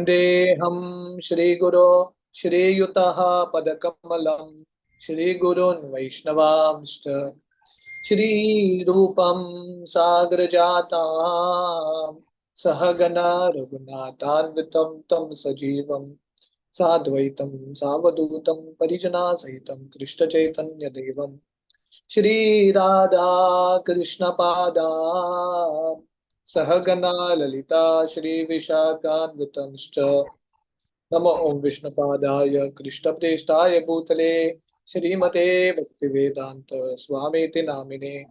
वन्देऽहं श्रीगुरो श्रीयुतः पदकमलं श्रीगुरून् वैष्णवांश्च श्रीरूपं साग्रजातां सहगणा रघुनाथान्वितं तं सजीवं साद्वैतं सावधूतं परिजनासहितं कृष्णचैतन्यदेवं श्रीराधा कृष्णपादान् सहगणा ललिता श्रीविशाखान्वितंश्च नमो ओम विष्णुपादाय कृष्णप्रेष्ठाय भूतले श्रीमते भक्तिवेदांत स्वामीति नामिने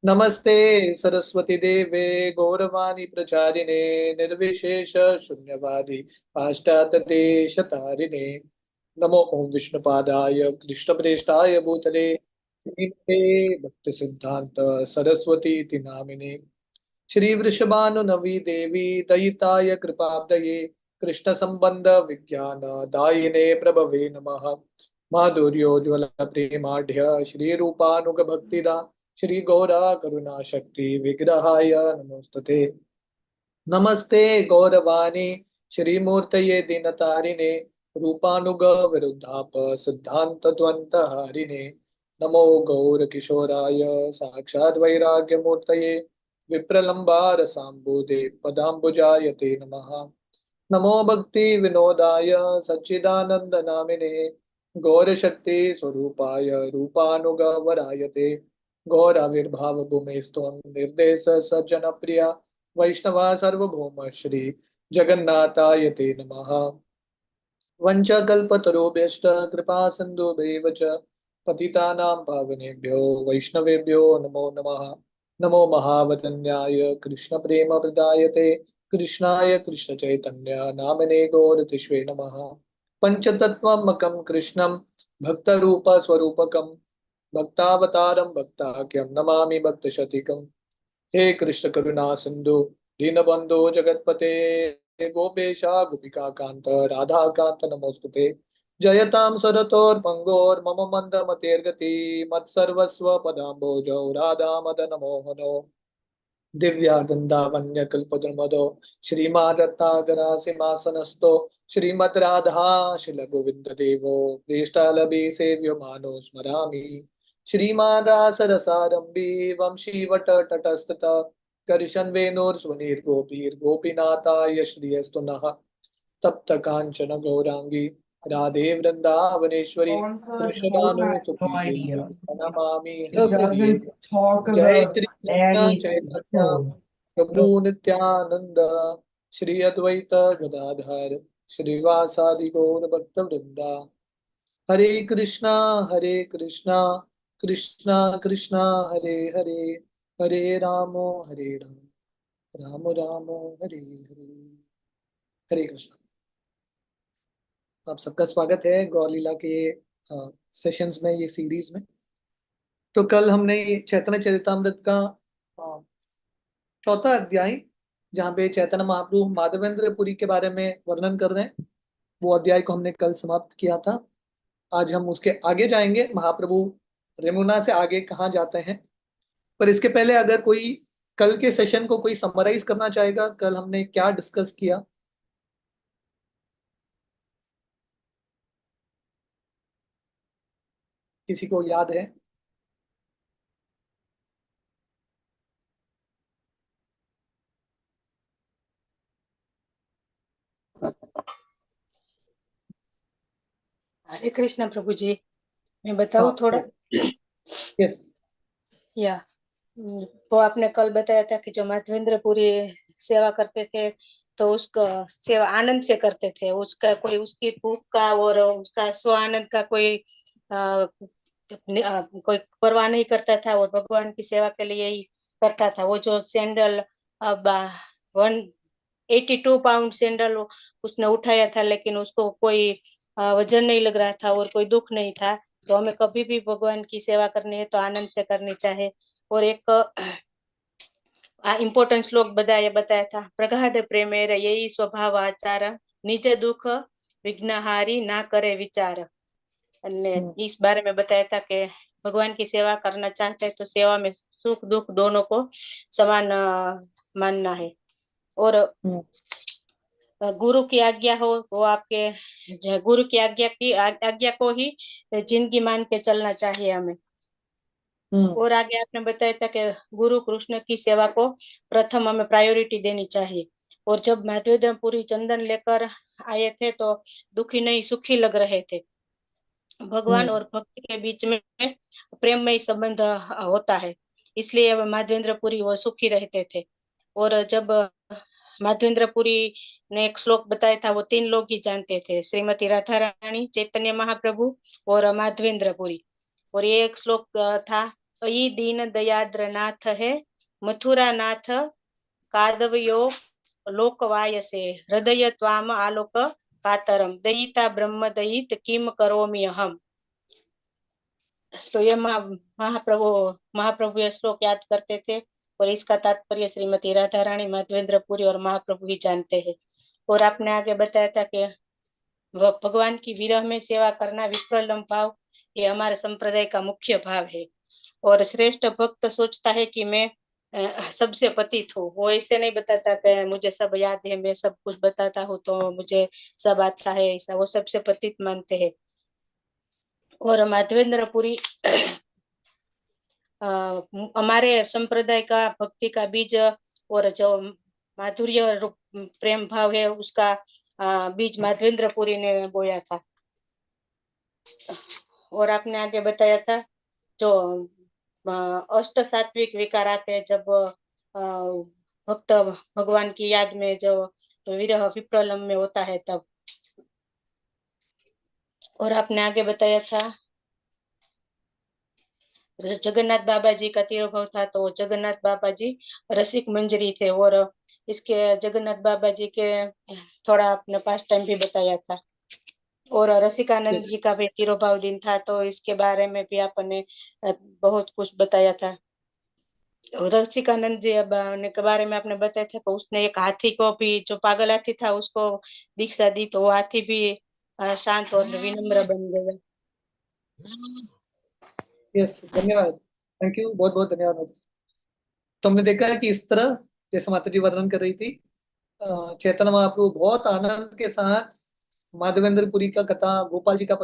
नमस्ते सरस्वती देवे गौरवाणी प्रचारिणे निर्विशेष शून्यवादी पाश्चात्य देशतारिणे नमो ओम विष्णुपादाय कृष्णप्रेष्ठाय भूतले श्रीमते भक्ति सिद्धांत सरस्वती इति नामिने श्री वृषभानुनवी देवी दयिताय कृपाब्दये कृष्ण संबंध विज्ञान दायिने प्रभवे नमः माधुर्योज्वल प्रेमाढ्य श्री रूपानुग भक्तिदा श्री गौरा करुणा शक्ति विग्रहाय नमोस्तुते नमस्ते गौरवाणी श्रीमूर्तये दीनतारिणे रूपानुग विरुद्धाप सिद्धांत द्वंत हारिणे नमो गौर किशोराय साक्षात् वैराग्यमूर्तये विप्रलंबार सांबुदे पदाम्बुजाय ते नमः नमो भक्ति विनोदाय सच्चिदानंद नामिने गौर शक्ति स्वरूपाय रूपानुग वराय ते गौर आविर्भाव भूमि स्तोम निर्देश सज्जन प्रिया वैष्णवा सार्वभौम श्री जगन्नाथाय ते नमः वंशकल्पतरुभ्यश्च कृपा सिन्धुभ्येव च पतितानां पावनेभ्यो वैष्णवेभ्यो नमो नमः नमो महावदन्याय कृष्णप्रेमप्रदायते कृष्णाय कृष्णचैतन्य नामिने गौरतिष्वे नमः पञ्चतत्त्वमकं कृष्णं भक्तरूपस्वरूपकं भक्तावतारं भक्ताख्यं नमामि भक्तशतीकम् हे कृष्ण करुणा सिंधु दीनबंधो जगतपते गोपेशा गोपिका कांत राधा कांत नमोस्तुते जयतां सरतोर्भंगोर मम मंद मतेर्गति मत्सर्वस्व पदाम्बोजौ राधा मदन मोहनो दिव्या गंधावन्य कल्पद्रुमदो श्रीमादत्तागरा सिंहासनस्थो श्रीमद् राधा शिल गोविंद देवो वेष्टालभे सेव्यो मानो स्मरामि श्रीमादासरसारंभी वंशीवट तटस्थत कर्शन वेणुर्स्वनिर्गोपीर्गोपीनाथाय श्रियस्तु नः तप्त कांचन Gaurangi Radhe Vrindavaneshwari On such whole, I have no वृषभानुसुती Devi idea. प्रणमामि It हृदये doesn't talk जय about Shri Krishna anything. Chaitanya So, प्रभु नित्यानंद श्री अद्वैत गदाधर श्रीवासादि गौर भक्त वृंदा हरे कृष्णा कृष्णा कृष्णा हरे हरे हरे हरे राम राम हरे हरे हरे कृष्ण। आप सबका स्वागत है गौर के सेशंस में, ये सीरीज में। तो कल हमने चैतन्य चरितामृत का अ, चौथा अध्याय, जहाँ पे चैतन्य महाप्रभु माधवेंद्र पुरी के बारे में वर्णन कर रहे हैं, वो अध्याय को हमने कल समाप्त किया था। आज हम उसके आगे जाएंगे, महाप्रभु यमुना से आगे कहाँ जाते हैं। पर इसके पहले अगर कोई कल के सेशन को कोई समराइज करना चाहेगा, कल हमने क्या डिस्कस किया। किसी को याद है? हरे कृष्ण प्रभु जी। मैं बताऊं हाँ, थोड़ा? यस। या वो आपने कल बताया था कि जो माधवेंद्रपुरी सेवा करते थे तो उसका सेवा आनंद से करते थे, उसका कोई उसकी भूख का और उसका स्व आनंद का कोई परवाह नहीं करता था और भगवान की सेवा के लिए ही करता था। वो जो सैंडल 182 पाउंड सैंडल उसने उठाया था, लेकिन उसको कोई वजन नहीं लग रहा था और कोई दुख नहीं था। तो हमें कभी भी भगवान की सेवा करनी है तो आनंद से करनी चाहिए। और एक इम्पोर्टेंट श्लोक बताया था, प्रगाढ़ प्रेमेर यही स्वभाव आचार निज दुख विघ्नहारी ना करे विचार। इस बारे में बताया था कि भगवान की सेवा करना चाहते हैं तो सेवा में सुख दुख दोनों को समान मानना है। और गुरु की आज्ञा हो वो आपके गुरु की आज्ञा को ही जिंदगी मान के चलना चाहिए हमें। और आगे आपने बताया था कि गुरु कृष्ण की सेवा को प्रथम हमें प्रायोरिटी देनी चाहिए। और जब माधवेंद्रपुरी चंदन लेकर आए थे तो दुखी नहीं सुखी लग रहे थे। भगवान और भक्त के बीच में प्रेममय संबंध होता है, इसलिए माधवेंद्रपुरी वो सुखी रहते थे। और जब माधवेंद्रपुरी ने एक श्लोक बताया था वो 3 लोग ही जानते थे, श्रीमती राधा रानी, चैतन्य महाप्रभु और माधवेंद्रपुरी। और ये एक श्लोक था, अयि दीन दयाद्र नाथ है मथुरा नाथ कादवयो लोकवायसे हृदय त्वाम आलोक कातरम दयिता ब्रह्म दयित किम करोमि अहम। तो ये महाप्रभु ये श्लोक याद करते थे और इसका तात्पर्य श्रीमती राधा रानी, माधवेंद्रपुरी और महाप्रभु ही जानते हैं। और आपने आगे बताया था कि भगवान की विरह में सेवा करना विप्रलंब भाव ये हमारे संप्रदाय का मुख्य भाव है। और श्रेष्ठ भक्त सोचता है कि मैं सबसे पतित हूँ, वो ऐसे नहीं बताता कि मुझे सब याद है, मैं सब कुछ बताता हूँ तो मुझे सब आता है, ऐसा वो सबसे पतित मानते हैं। और माधवेंद्रपुरी हमारे संप्रदाय का भक्ति का बीज और जो माधुर्य रूप प्रेम भाव है उसका बीज माधवेंद्रपुरी ने बोया था। और आपने आगे बताया था जो अष्ट सात्विक विकार आते हैं जब भक्त भगवान की याद में जो विरह विप्रलंब में होता है तब। और आपने आगे बताया था जगन्नाथ बाबा जी का तिरुभाव था तो जगन्नाथ बाबा जी रसिक मंजरी थे। और इसके जगन्नाथ बाबा जी के थोड़ा आपने पास टाइम भी बताया था। और रसिकानंद जी का भी तिरुभाव दिन था तो इसके बारे में भी आपने बहुत कुछ बताया था। रसिकानंद जी के बारे में आपने बताया था तो उसने एक हाथी को भी, जो पागल हाथी था उसको दीक्षा दी तो वो हाथी भी शांत और विनम्र बन गया। यस, धन्यवाद, थैंक यू, बहुत बहुत धन्यवाद। तो हमने देखा है कि इस तरह जैसे माता जी वर्णन कर रही थी, चैतन्य महाप्रभु बहुत आनंद के साथ माधवेंद्रपुरी का कथा, गोपाल जी का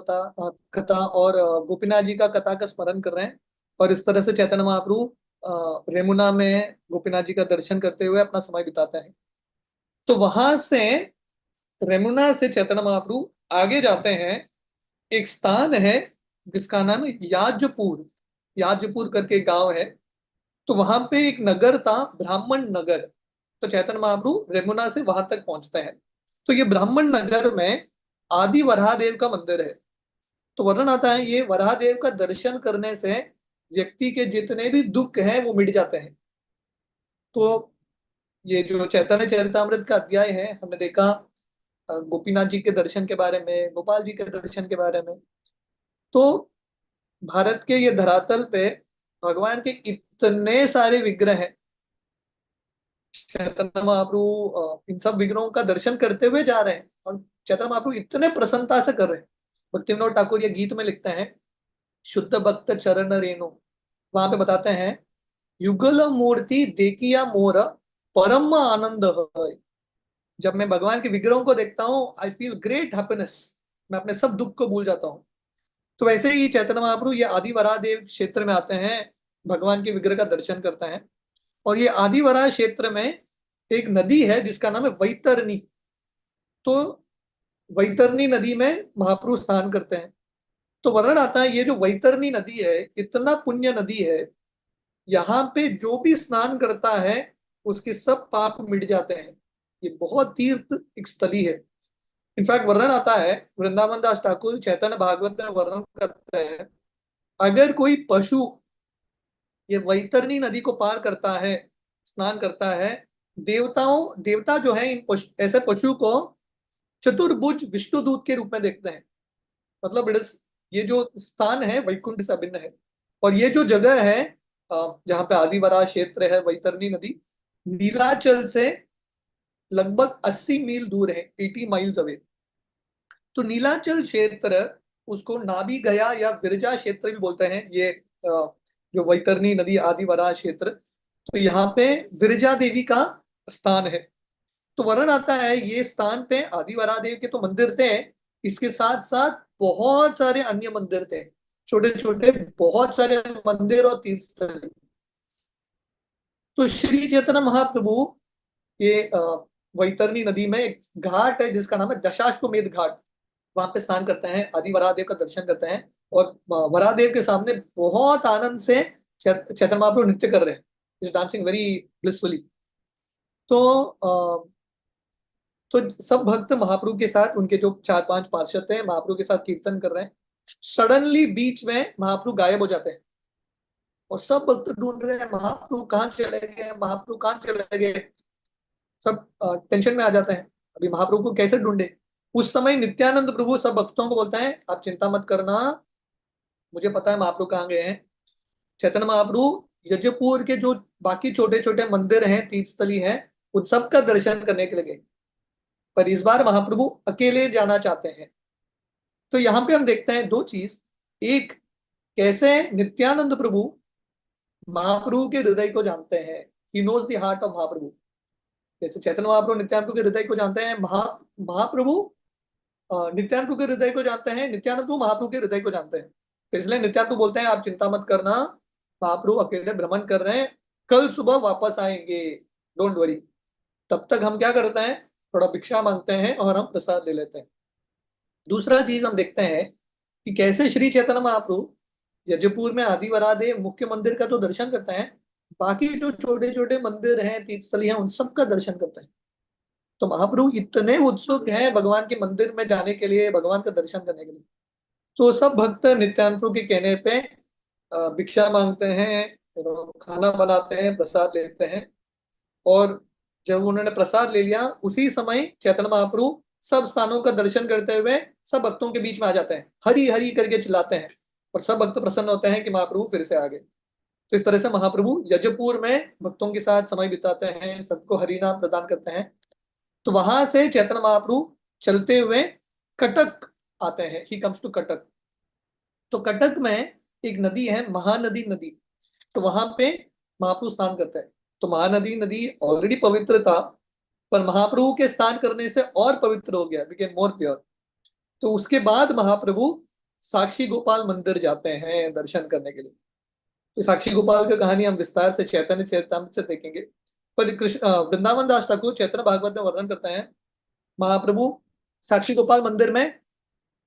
कथा और गोपीनाथ जी का कथा का स्मरण कर रहे हैं। और इस तरह से चैतन्य महाप्रभु रेमुना में गोपीनाथ जी का दर्शन करते हुए अपना समय बिताते हैं। तो वहां से रेमुना से चैतन्य महाप्रभु आगे जाते हैं, एक स्थान है जिसका नाम है याजपुर। याजपुर करके गांव है, तो वहां पे एक नगर था, ब्राह्मण नगर। तो चैतन्य महाप्रभु रेमुना से वहां तक पहुंचते हैं। तो ये ब्राह्मण नगर में आदि वराहदेव का मंदिर है। तो वर्णन आता है ये वराहदेव का दर्शन करने से व्यक्ति के जितने भी दुख हैं वो मिट जाते हैं। तो ये जो चैतन्य चरितामृत का अध्याय है, हमने देखा गोपीनाथ जी के दर्शन के बारे में, गोपाल जी के दर्शन के बारे में। तो भारत के ये धरातल पे भगवान के इतने सारे विग्रह हैं। चैतन्य महाप्रभु इन सब विग्रहों का दर्शन करते हुए जा रहे हैं और चैतन्य महाप्रभु इतने प्रसन्नता से कर रहे हैं। भक्ति विनोद ठाकुर ये गीत में लिखते हैं, शुद्ध भक्त चरण रेणु, वहां पे बताते हैं, युगल मूर्ति देखिया मोर परम आनंद है। जब मैं भगवान के विग्रहों को देखता हूँ आई फील ग्रेट हैप्पीनेस, मैं अपने सब दुख को भूल जाता हूँ। तो वैसे ही चैतन्य महाप्रभु ये आदि वराहदेव क्षेत्र में आते हैं, भगवान के विग्रह का दर्शन करते हैं। और ये आदि वराह क्षेत्र में एक नदी है जिसका नाम है वैतरणी। तो वैतरणी नदी में महाप्रभु स्नान करते हैं। तो वर्णन आता है ये जो वैतरणी नदी है इतना पुण्य नदी है, यहाँ पे जो भी स्नान करता है उसके सब पाप मिट जाते हैं। ये बहुत तीर्थ एक स्थली है। इनफैक्ट वर्णन आता है, वृंदावन दास ठाकुर चैतन्य भागवत में वर्णन करते हैं, अगर कोई पशु ये वैतरणी नदी को पार करता है, स्नान करता है, देवता जो है इन ऐसे पशु को चतुर्भुज विष्णुदूत के रूप में देखते हैं। मतलब ये जो स्थान है वैकुंठ से अभिन्न है। और ये जो जगह है जहाँ पे आदिवरा क्षेत्र है, वैतरणी नदी नीलाचल से लगभग 80 मील दूर है, 80 माइल्स अवे। तो नीलाचल क्षेत्र, उसको नाभि गया या विरजा क्षेत्र भी बोलते हैं, ये जो वैतरणी नदी आदिवरा क्षेत्र। तो यहाँ पे विरजा देवी का स्थान है। तो वर्णन आता है ये स्थान पे आदि वरादेव के तो मंदिर थे, इसके साथ साथ बहुत सारे अन्य मंदिर थे, छोटे छोटे बहुत सारे मंदिर और तीर्थ स्थल। तो श्री चैतन्य महाप्रभु ये वैतरणी नदी में एक घाट है जिसका नाम है दशाश्वमेध घाट, वहां पे स्नान करते हैं, आदि वरादेव का दर्शन करते हैं, और वरादेव के सामने बहुत आनंद से चैतन्य महाप्रभु नृत्य कर रहे हैं, इज डांसिंग वेरी ब्लिसफुली। तो तो सब भक्त महाप्रभु के साथ, उनके जो 4-5 पार्षद हैं, महाप्रभु के साथ कीर्तन कर रहे हैं। सडनली बीच में महाप्रभु गायब हो जाते हैं और सब भक्त ढूंढ रहे हैं महाप्रभु कहाँ चले गए, महाप्रभु कहाँ चले गए। सब टेंशन में आ जाते हैं, अभी महाप्रभु को कैसे ढूंढे। उस समय नित्यानंद प्रभु सब भक्तों को बोलता है आप चिंता मत करना, मुझे पता है महाप्रभु कहाँ गए हैं। चैतन्य महाप्रभु यजपुर के जो बाकी छोटे छोटे मंदिर हैं, तीर्थस्थली हैं, उन सब का दर्शन करने के लिए गए, पर इस बार महाप्रभु अकेले जाना चाहते हैं। तो यहाँ पे हम देखते हैं दो चीज, एक कैसे नित्यानंद प्रभु महाप्रभु के हृदय को जानते हैं, he knows the heart of Mahaprabhu. जैसे चैतन्य महाप्रभु नित्यानंद प्रभु के हृदय को जानते हैं, महाप्रभु नित्यानंद प्रभु के हृदय को जानते हैं, नित्यानंद प्रभु महाप्रभु के हृदय को जानते हैं। तो इसलिए नित्यानंद प्रभु बोलते हैं आप चिंता मत करना, महाप्रभु अकेले भ्रमण कर रहे हैं, कल सुबह वापस आएंगे, डोंट वरी। तब तक हम क्या करते हैं, थोड़ा भिक्षा मांगते हैं और हम प्रसाद ले लेते हैं। दूसरा चीज हम देखते हैं कि कैसे श्री चैतन्य महाप्रभु यजपुर में आदि वरादेव मुख्य मंदिर का तो दर्शन करते हैं, बाकी जो छोटे छोटे मंदिर हैं, तीर्थस्थली हैं, उन सब का दर्शन करते हैं। तो महाप्रभु इतने उत्सुक हैं भगवान के मंदिर में जाने के लिए, भगवान का दर्शन करने के लिए। तो सब भक्त नित्यानंद प्रभु के कहने पे भिक्षा मांगते हैं, खाना बनाते हैं, प्रसाद लेते हैं, और जब उन्होंने प्रसाद ले लिया उसी समय चैतन्य महाप्रभु सब स्थानों का दर्शन करते हुए सब भक्तों के बीच में आ जाते हैं, हरि हरि करके चिल्लाते हैं, और सब भक्त प्रसन्न होते हैं कि महाप्रभु फिर से आ गए। तो इस तरह से महाप्रभु यजपुर में भक्तों के साथ समय बिताते हैं, सबको हरिनाम प्रदान करते हैं। तो वहां से चैतन्य महाप्रभु चलते हुए कटक आते हैं, ही कम्स टू कटक। तो कटक में एक नदी है महानदी नदी, तो वहां पे महाप्रभु स्नान करते हैं। तो महानदी नदी ऑलरेडी पवित्र था, पर महाप्रभु के स्नान करने से और पवित्र हो गया, बिकेम मोर प्योर। तो उसके बाद महाप्रभु साक्षी गोपाल मंदिर जाते हैं दर्शन करने के लिए। तो साक्षी गोपाल की कहानी हम विस्तार से चैतन्य चरितामृत से देखेंगे, पर कृष्ण वृंदावन दास ठाकुर चैतन्य भागवत में वर्णन करते हैं महाप्रभु साक्षी गोपाल मंदिर में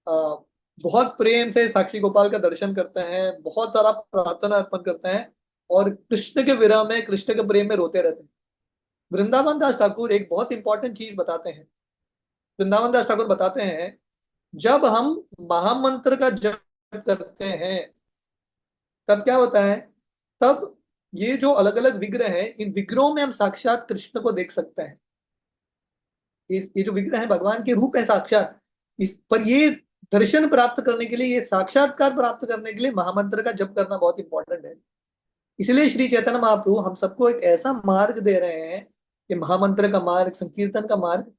बहुत प्रेम से साक्षी गोपाल का दर्शन करते हैं, बहुत सारा प्रार्थना अर्पण करते हैं, और कृष्ण के विरह में, कृष्ण के प्रेम में रोते रहते हैं। वृंदावन दास ठाकुर एक बहुत इंपॉर्टेंट चीज बताते हैं। वृंदावन दास ठाकुर बताते हैं जब हम महामंत्र का जप करते हैं तब क्या होता है, तब ये जो अलग अलग विग्रह हैं, इन विग्रहों में हम साक्षात कृष्ण को देख सकते हैं। ये जो विग्रह है भगवान के रूप है साक्षात, इस पर ये दर्शन प्राप्त करने के लिए, ये साक्षात्कार प्राप्त करने के लिए महामंत्र का जप करना बहुत इंपॉर्टेंट है। इसलिए श्री चैतन्य महाप्रभु हम सबको एक ऐसा मार्ग दे रहे हैं, ये महामंत्र का मार्ग, संकीर्तन का मार्ग,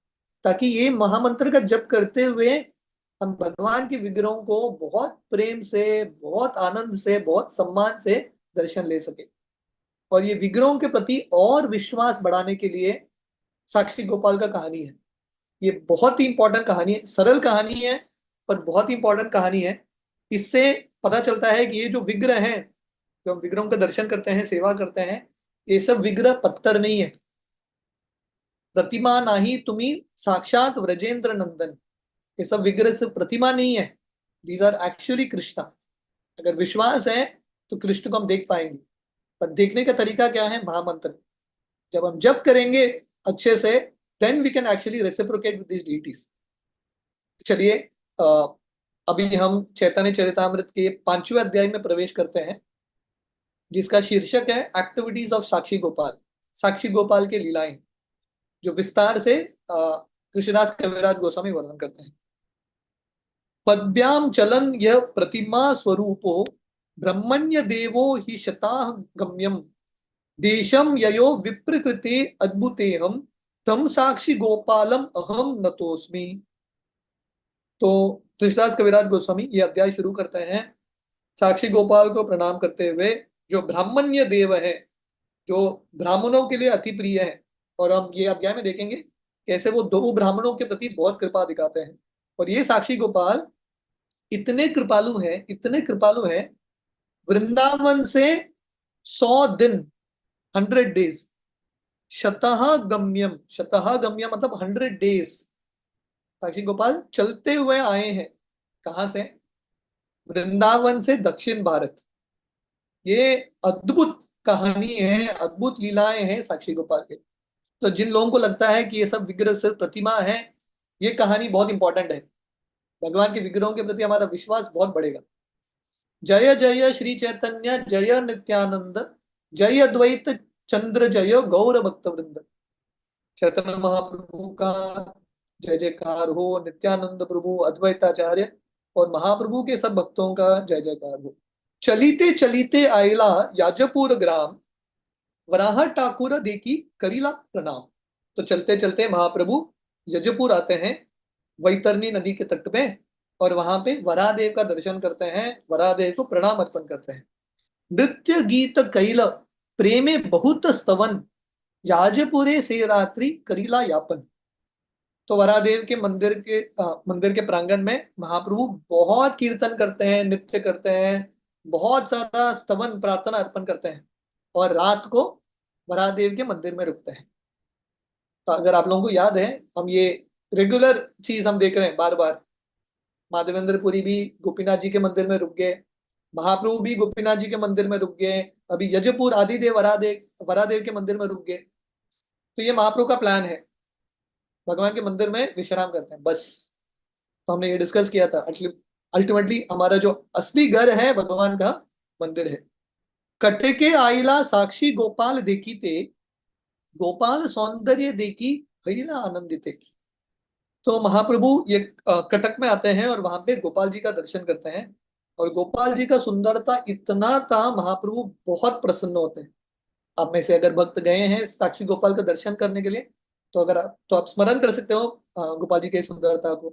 ताकि ये महामंत्र का जप करते हुए हम भगवान के विग्रहों को बहुत प्रेम से, बहुत आनंद से, बहुत सम्मान से दर्शन ले सके। और ये विग्रहों के प्रति और विश्वास बढ़ाने के लिए साक्षी गोपाल का कहानी है। ये बहुत ही इंपॉर्टेंट कहानी है, सरल कहानी है पर बहुत ही इंपॉर्टेंट कहानी है। इससे पता चलता है कि ये जो विग्रह है, जो हम विग्रहों का दर्शन करते हैं, सेवा करते हैं, ये सब विग्रह पत्थर नहीं है। प्रतिमा नाही तुम्ही साक्षात व्रजेंद्र नंदन, ये सब विग्रह से प्रतिमा नहीं है, दीज आर एक्चुअली कृष्णा। अगर विश्वास है तो कृष्ण को हम देख पाएंगे, पर देखने का तरीका क्या है, महामंत्र। जब हम जप करेंगे अच्छे से, then we can actually reciprocate with this deities. चलिए अभी हम चैतन्य चरितामृत के 5वें अध्याय में प्रवेश करते हैं, जिसका शीर्षक है एक्टिविटीज ऑफ साक्षी गोपाल, साक्षी गोपाल के लीलाएं, जो विस्तार से कृष्णदास कविराज गोस्वामी वर्णन करते हैं। पद्भ्याम चलन यह प्रतिमा स्वरूपो ब्रह्मण्य देवो ही शताह गम्यम देशम ययो विप्रकृते अद्भुतेहम तम साक्षी गोपालम अहम नतोस्मि। तो कृष्णदास कविराज गोस्वामी ये अध्याय शुरू करते हैं साक्षी गोपाल को प्रणाम करते हुए, जो ब्राह्मण्य देव है, जो ब्राह्मणों के लिए अति प्रिय है। और हम ये अध्याय में देखेंगे कैसे वो दो ब्राह्मणों के प्रति बहुत कृपा दिखाते हैं। और ये साक्षी गोपाल इतने कृपालु हैं, इतने कृपालु हैं, वृंदावन से 100 दिन, 100 डेज, शतः गम्यम, शतः गम्यम मतलब 100 डेज साक्षी गोपाल चलते हुए आए हैं। कहां से? वृंदावन से दक्षिण भारत। ये अद्भुत कहानी है, अद्भुत लीलाएं हैं साक्षी गोपाल के। तो जिन लोगों को लगता है कि ये सब विग्रह सिर्फ प्रतिमा है, ये कहानी बहुत इंपॉर्टेंट है। भगवान के विग्रहों के प्रति हमारा विश्वास बहुत बढ़ेगा। जय जय श्री चैतन्य जय नित्यानंद, जय अद्वैत चंद्र जय गौर भक्त वृंद। चैतन्य महाप्रभु का जय जयकार हो, नित्यानंद प्रभु, अद्वैताचार्य और महाप्रभु के सब भक्तों का जय जयकार हो। चलीते चलीते आयला याजपुर ग्राम, वराह ठाकुर देखी करीला प्रणाम। तो चलते चलते महाप्रभु यजपुर आते हैं, वैतरणी नदी के तट पे, और वहां पे वरादेव का दर्शन करते हैं, वरादेव को प्रणाम अर्पण करते हैं। नृत्य गीत कैल प्रेमे बहुत स्तवन, याजपुरे से रात्रि करीला यापन। तो वरादेव के मंदिर के प्रांगण में महाप्रभु बहुत कीर्तन करते हैं, नृत्य करते हैं, बहुत सारा स्तवन प्रार्थना अर्पण करते हैं, और रात को वरादेव के मंदिर में रुकते हैं। तो अगर आप लोगों को याद है, हम ये रेगुलर चीज हम देख रहे हैं बार बार। माधवेंद्रपुरी भी गोपीनाथ जी के मंदिर में रुक गए, महाप्रभु भी गोपीनाथ जी के मंदिर में रुक गए, अभी यजपुर आदिदेव वरादेव के मंदिर में रुक गए। तो ये महाप्रभु का प्लान है, भगवान के मंदिर में विश्राम करते हैं बस। तो हमने ये डिस्कस किया था, अल्टीमेटली हमारा जो असली घर है भगवान का मंदिर है। कटके आइला साक्षी गोपाल देखी ते, गोपाल सौंदर्य देखी भैला आनंदित। तो महाप्रभु ये कटक में आते हैं और वहां पे गोपाल जी का दर्शन करते हैं, और गोपाल जी का सुंदरता इतना था, महाप्रभु बहुत प्रसन्न होते हैं। आप में से अगर भक्त गए हैं साक्षी गोपाल का दर्शन करने के लिए, तो आप स्मरण कर सकते हो गोपाल जी की सुंदरता को।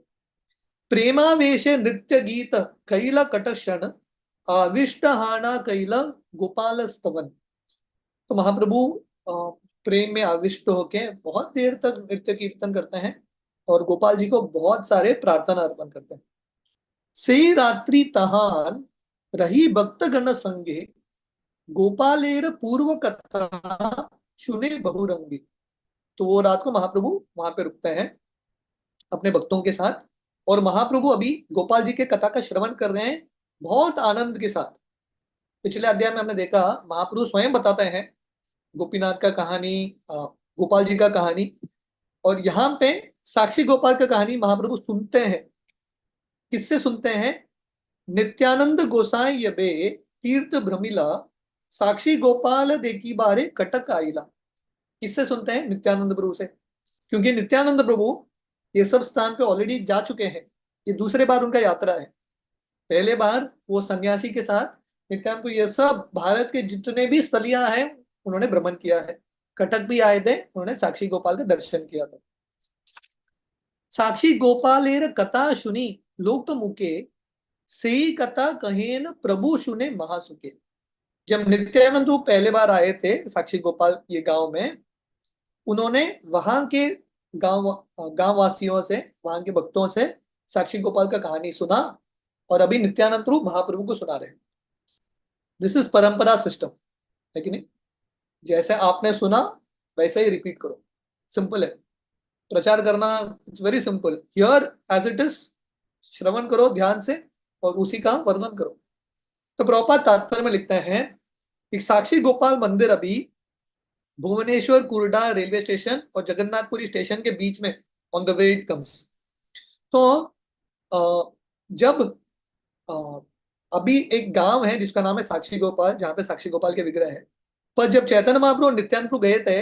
प्रेमावेश नृत्य गीत कैल कटक्षण, आविष्ट हाना कैल गोपाल स्तवन। तो महाप्रभु प्रेम में आविष्ट होके बहुत देर तक नृत्य कीर्तन करते हैं, और गोपाल जी को बहुत सारे प्रार्थना अर्पण करते हैं। से रात्रि तहान रही भक्त गण संगे, गोपालेर पूर्व कथा सुने बहुरंगी। तो वो रात को महाप्रभु वहां पे रुकते हैं अपने भक्तों के साथ, और महाप्रभु अभी गोपाल जी के कथा का श्रवण कर रहे हैं बहुत आनंद के साथ। पिछले अध्याय में हमने देखा महाप्रभु स्वयं बताते हैं गोपीनाथ का कहानी, गोपाल जी का कहानी, और यहाँ पे साक्षी गोपाल का कहानी महाप्रभु सुनते हैं। किससे सुनते हैं? नित्यानंद गोसाई यबे तीर्थ भ्रमिला, साक्षी गोपाल देखी बारे कटक आइला। किससे सुनते हैं? नित्यानंद प्रभु से, क्योंकि नित्यानंद प्रभु ये सब स्थान पे ऑलरेडी जा चुके हैं। ये दूसरे बार उनका यात्रा है। पहले बार वो सन्यासी के साथ नित्यानंद को ये सब भारत के जितने भी स्थलियां हैं उन्होंने भ्रमण किया है। कटक भी आए थे, उन्होंने साक्षी गोपाल का दर्शन किया था। साक्षी गोपालेर कथा सुनी लोक मुके, से कथा कहेन प्रभु सुने महासुके। जब नित्यानंद पहले बार आए थे साक्षी गोपाल ये गांव में, उन्होंने वहां के गांव वासियों से, वहां के भक्तों से साक्षी गोपाल का कहानी सुना, और अभी नित्यानंद प्रभु महाप्रभु को सुना रहे हैं। दिस इज परंपरा सिस्टम, है कि नहीं? जैसे आपने सुना वैसे ही रिपीट करो, सिंपल है प्रचार करना। It's very simple, here as it is, श्रवण करो ध्यान से और उसी का वर्णन करो। तो प्रभुपाद तात्पर्य में लिखते हैं कि साक्षी गोपाल मंदिर अभी भुवनेश्वर कुर्डा रेलवे स्टेशन और जगन्नाथपुरी स्टेशन के बीच में, on the way it comes. तो जब अभी एक गांव है जिसका नाम है साक्षी गोपाल, जहां पे साक्षी गोपाल के विग्रह है, पर जब चैतन्य महाप्रभु और नित्यानंद प्रभु गए थे,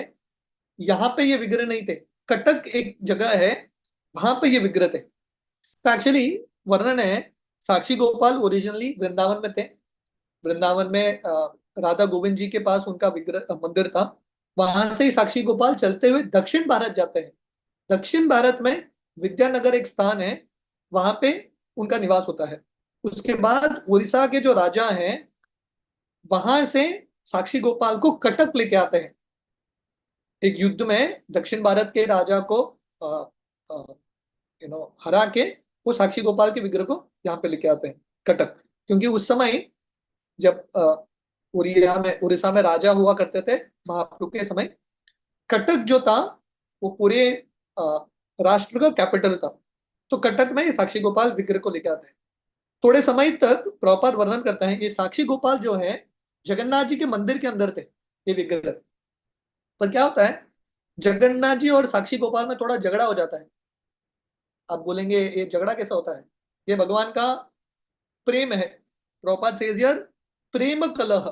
यहाँ पे ये विग्रह नहीं थे। कटक एक जगह है, वहां पे ये विग्रह थे। तो एक्चुअली वर्णन है, साक्षी गोपाल ओरिजिनली वृंदावन में थे। वृंदावन में राधा गोविंद जी के पास उनका विग्रह मंदिर था। वहां से ही साक्षी गोपाल चलते हुए दक्षिण भारत जाते हैं। दक्षिण भारत में विद्यानगर एक स्थान है, वहां पे उनका निवास होता है। उसके बाद उड़ीसा के जो राजा हैं, वहां से साक्षी गोपाल को कटक लेके आते हैं। एक युद्ध में दक्षिण भारत के राजा को हरा के वो साक्षी गोपाल के विग्रह को यहाँ पे लेके आते हैं कटक। क्योंकि उस समय जब उड़ीसा में राजा हुआ करते थे महाप्रभु के समय, कटक जो था वो पूरे राष्ट्र का कैपिटल था। तो कटक में साक्षी गोपाल विग्रह को लेके आते हैं। थोड़े समय तक प्रॉपर वर्णन करता है, ये साक्षी गोपाल जो है जगन्नाथ जी के मंदिर के अंदर थे ये विग्रह। पर क्या होता है, जगन्नाथ जी और साक्षी गोपाल में थोड़ा झगड़ा हो जाता है। आप बोलेंगे ये झगड़ा कैसा होता है? ये भगवान का प्रेम है। प्रॉपर सेज हियर, प्रेम कलह,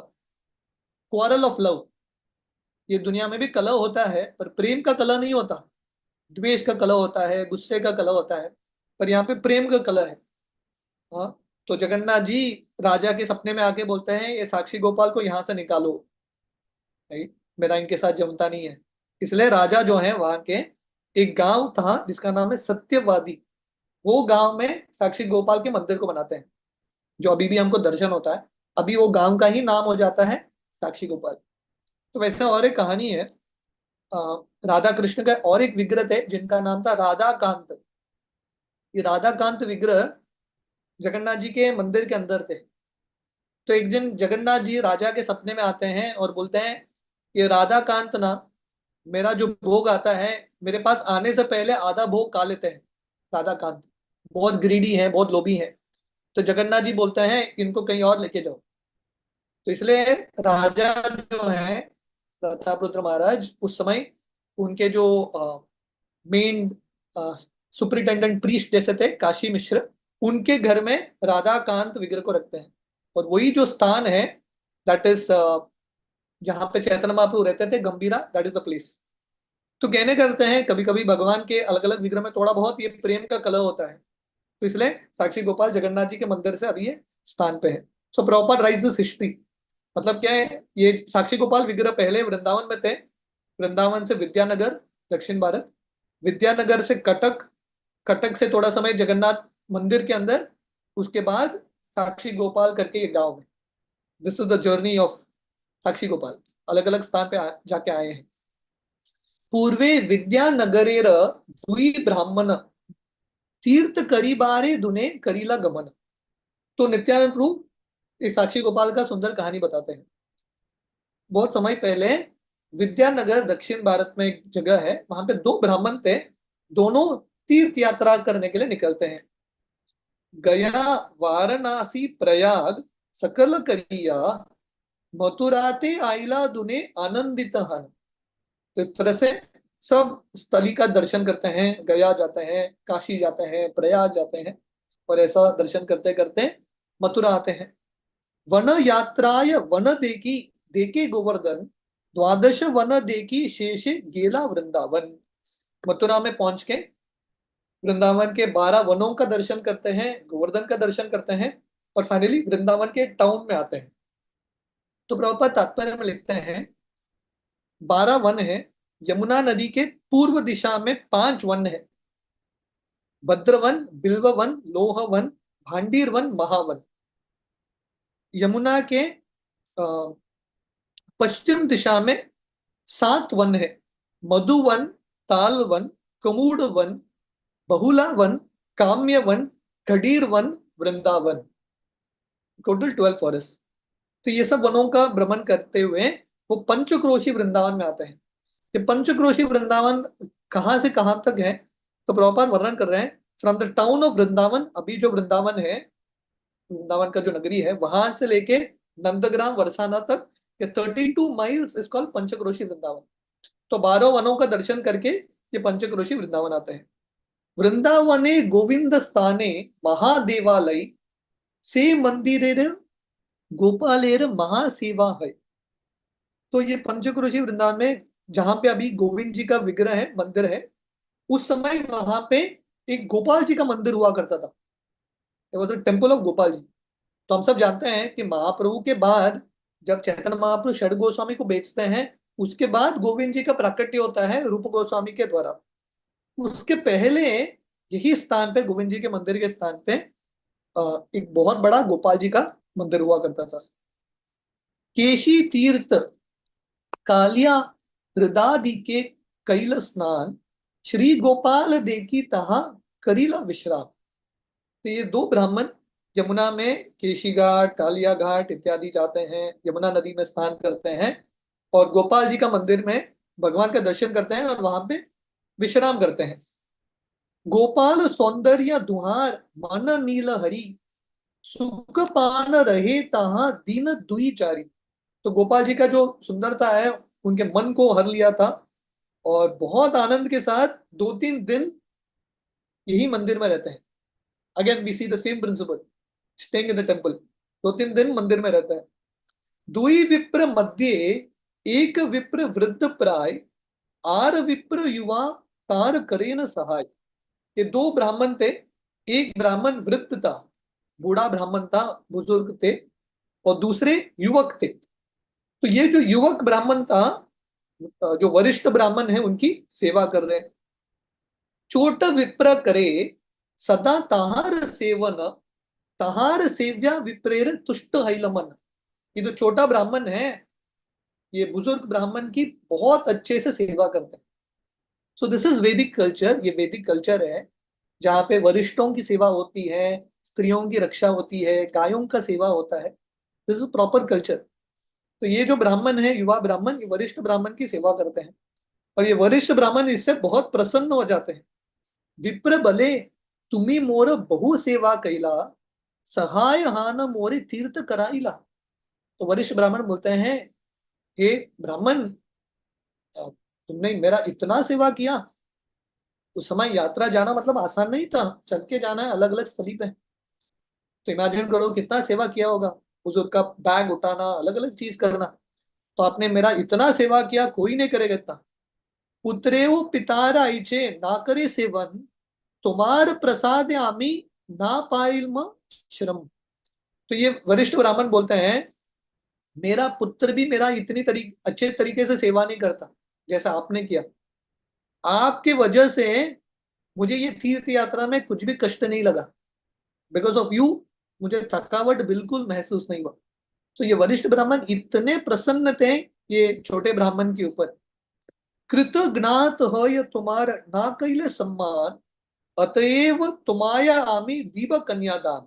क्वारल ऑफ लव। ये दुनिया में भी कलह होता है, पर प्रेम का कलह नहीं होता। द्वेष का कलह होता है, गुस्से का कलह होता है, पर यहाँ पे प्रेम का कलह है। हाँ, तो जगन्नाथ जी राजा के सपने में आके बोलते हैं ये साक्षी गोपाल को यहाँ से निकालो, राइट, मेरा इनके साथ जमता नहीं है। इसलिए राजा जो है वहां के, एक गांव था जिसका नाम है सत्यवादी, वो गांव में साक्षी गोपाल के मंदिर को बनाते हैं, जो अभी भी हमको दर्शन होता है। अभी वो गांव का ही नाम हो जाता है साक्षी गोपाल। तो वैसे और एक कहानी है, राधा कृष्ण का और एक विग्रह थे जिनका नाम था राधा कांत। ये राधा कांत विग्रह जगन्नाथ जी के मंदिर के अंदर थे। तो एक दिन जगन्नाथ जी राजा के सपने में आते हैं और बोलते हैं ये राधा कांत ना, मेरा जो भोग आता है मेरे पास आने से पहले आधा भोग खा लेते हैं। राधा कांत बहुत ग्रीडी है, बहुत लोभी है। तो जगन्नाथ जी बोलते हैं इनको कहीं और लेके जाओ। तो इसलिए राजा जो है प्रतापरुद्र महाराज उस समय, उनके जो मेन सुपरिटेंडेंट प्रीस्ट जैसे थे काशी मिश्र, उनके घर में राधा कांत विग्रह को रखते हैं। और वही जो स्थान है, दैट इज जहाँ पे चैतन्य महाप्रभु रहते थे, गंभीरा, दैट इज द प्लेस। तो कहने करते हैं कभी कभी भगवान के अलग अलग विग्रह में थोड़ा बहुत ये प्रेम का कलह होता है। तो इसलिए साक्षी गोपाल जगन्नाथ जी के मंदिर से अभी ये स्थान पे है। So proper rise this history. मतलब क्या है, ये साक्षी गोपाल विग्रह पहले वृंदावन में थे, वृंदावन से विद्यानगर दक्षिण भारत, विद्यानगर से कटक, कटक से थोड़ा समय जगन्नाथ मंदिर के अंदर, उसके बाद साक्षी गोपाल करके ये गांव में। This is the journey of Sakshi Gopal. अलग अलग स्थान पे जाके आए हैं। पूर्वे विद्यानगरेर दुई ब्राह्मण तीर्थ करीबारे दुने करीला गमन। तो नित्यानंद प्रभु इस साक्षी गोपाल का सुंदर कहानी बताते हैं। बहुत समय पहले विद्यानगर दक्षिण भारत में एक जगह है, वहां पे दो ब्राह्मण थे, दोनों तीर्थ यात्रा करने के लिए निकलते हैं। गया वाराणसी प्रयाग सकल करिया, मथुराते आइला दुने आनंदित हन। तो इस तरह से सब स्थली का दर्शन करते हैं, गया जाते हैं, काशी जाते हैं, प्रयाग जाते हैं, और ऐसा दर्शन करते करते मथुरा आते हैं। वन यात्राय वन देखी देखे गोवर्धन, द्वादश वन देखी शेषे गेला वृंदावन। मथुरा में पहुंच के वृंदावन के 12 वनों का दर्शन करते हैं, गोवर्धन का दर्शन करते हैं, और फाइनली वृंदावन के टाउन में आते हैं। तो प्रभुपाद तात्पर्य में लिखते हैं 12 वन है। यमुना नदी के पूर्व दिशा में 5 वन है, भद्रवन, बिल्ववन, लोहवन, भांडीरवन, महावन। यमुना के पश्चिम दिशा में 7 वन है, मधुवन, तालवन, कमूढ़ बहुला वन, काम्य वन, खडीर वन, वृंदावन। Total 12 forest. तो ये सब वनों का भ्रमण करते हुए वो पंचक्रोशी वृंदावन में आते हैं। ये पंचक्रोशी वृंदावन कहाँ से कहाँ तक है, तो प्रॉपर वर्णन कर रहे हैं। From the town of Vrindavan, अभी जो वृंदावन है, वृंदावन का जो नगरी है, वहां से लेके नंदग्राम वरसाना तक, ये 32 miles is called Panchkroshi Vrindavan. तो 12 वनों का दर्शन करके ये पंचक्रोशी वृंदावन आते हैं। वृंदावने गोविंद स्थाने महादेवालय से मंदिरेर गोपालेर महासेवा है। तो ये पंचक्रोशी वृंदावन में जहां पे अभी गोविंद जी का विग्रह है, मंदिर है, उस समय वहां पे एक गोपाल जी का मंदिर हुआ करता था। Temple of Gopal ji. तो हम सब जानते हैं कि महाप्रभु के बाद जब चैतन्य महाप्रभु षड गोस्वामी को बेचते हैं, उसके बाद गोविंद जी का प्राकट्य होता है रूप गोस्वामी के द्वारा। उसके पहले यही स्थान पे, गोविंद जी के मंदिर के स्थान पे, एक बहुत बड़ा गोपाल जी का मंदिर हुआ करता था। केशी तीर्थ कालिया हृदादि के कैल स्नान, श्री गोपाल देखी तहा करीला विश्राम। तो ये दो ब्राह्मण यमुना में केशी घाट, कालिया घाट इत्यादि जाते हैं, यमुना नदी में स्नान करते हैं और गोपाल जी का मंदिर में भगवान का दर्शन करते हैं और वहां पे विश्राम करते हैं। गोपाल सौंदर्य दुहार मन नील हरि, सुख पान रहे तहा दीन दुई चारी। तो गोपाल जी का जो सुंदरता है उनके मन को हर लिया था और बहुत आनंद के साथ 2-3 दिन यही मंदिर में रहते हैं। Again we see the same principle, staying in the temple. 2-3 दिन मंदिर में रहता है। दुई विप्र मध्य एक विप्र वृद्ध प्राय, आर विप्र युवा तार करे न सहाय। ये दो ब्राह्मण थे। एक ब्राह्मण वृद्ध था, बूढ़ा ब्राह्मण था, बुजुर्ग थे, और दूसरे युवक थे। तो ये जो युवक ब्राह्मण था, जो वरिष्ठ ब्राह्मण है, उनकी सेवा कर रहे हैं। चोट विप्र करे सदा तहार सेवन, तहार सेव्या विप्रेर तुष्ट हैलमन। ये जो छोटा ब्राह्मण है, ये बुजुर्ग ब्राह्मण की बहुत अच्छे से सेवा करते हैं। सो दिस इज वैदिक कल्चर। ये वैदिक कल्चर है जहाँ पे वरिष्ठों की सेवा होती है, स्त्रियों की रक्षा होती है, गायों का सेवा होता है। This is proper culture. तो ये जो ब्राह्मण है, युवा ब्राह्मण, ये वरिष्ठ ब्राह्मण की सेवा करते हैं और ये वरिष्ठ ब्राह्मण इससे बहुत प्रसन्न हो जाते हैं। विप्र बले तुम्ही मोर बहु सेवा कैला, सहाय हान मोरे तीर्थ कराइला। तो वरिष्ठ ब्राह्मण बोलते हैं, हे ब्राह्मण, तुमने मेरा इतना सेवा किया। उस समय यात्रा जाना मतलब आसान नहीं था, चल के जाना है अलग अलग स्थली पे। तो इमेजिन करो कितना सेवा किया होगा, बुजुर्ग का बैग उठाना, अलग अलग चीज करना। तो आपने मेरा इतना सेवा किया, कोई नहीं करेगा इतना। पुत्रेव पितारा आईचे ना करे सेवन, तुम्हार प्रसाद आमी ना पाइल श्रम। तो ये वरिष्ठ ब्राह्मण बोलते हैं, मेरा पुत्र भी मेरा इतनी अच्छे तरीके से सेवा नहीं करता जैसा आपने किया। आपके वजह से मुझे ये तीर्थ यात्रा में कुछ भी कष्ट नहीं लगा। बिकॉज ऑफ यू मुझे थकावट बिल्कुल महसूस नहीं हुआ। तो ये वरिष्ठ ब्राह्मण इतने प्रसन्न थे ये छोटे ब्राह्मण के ऊपर। कृत ज्ञात होय तुम्हार ना कैले सम्मान, अतएव तुम्हाया आमी दीप कन्यादान।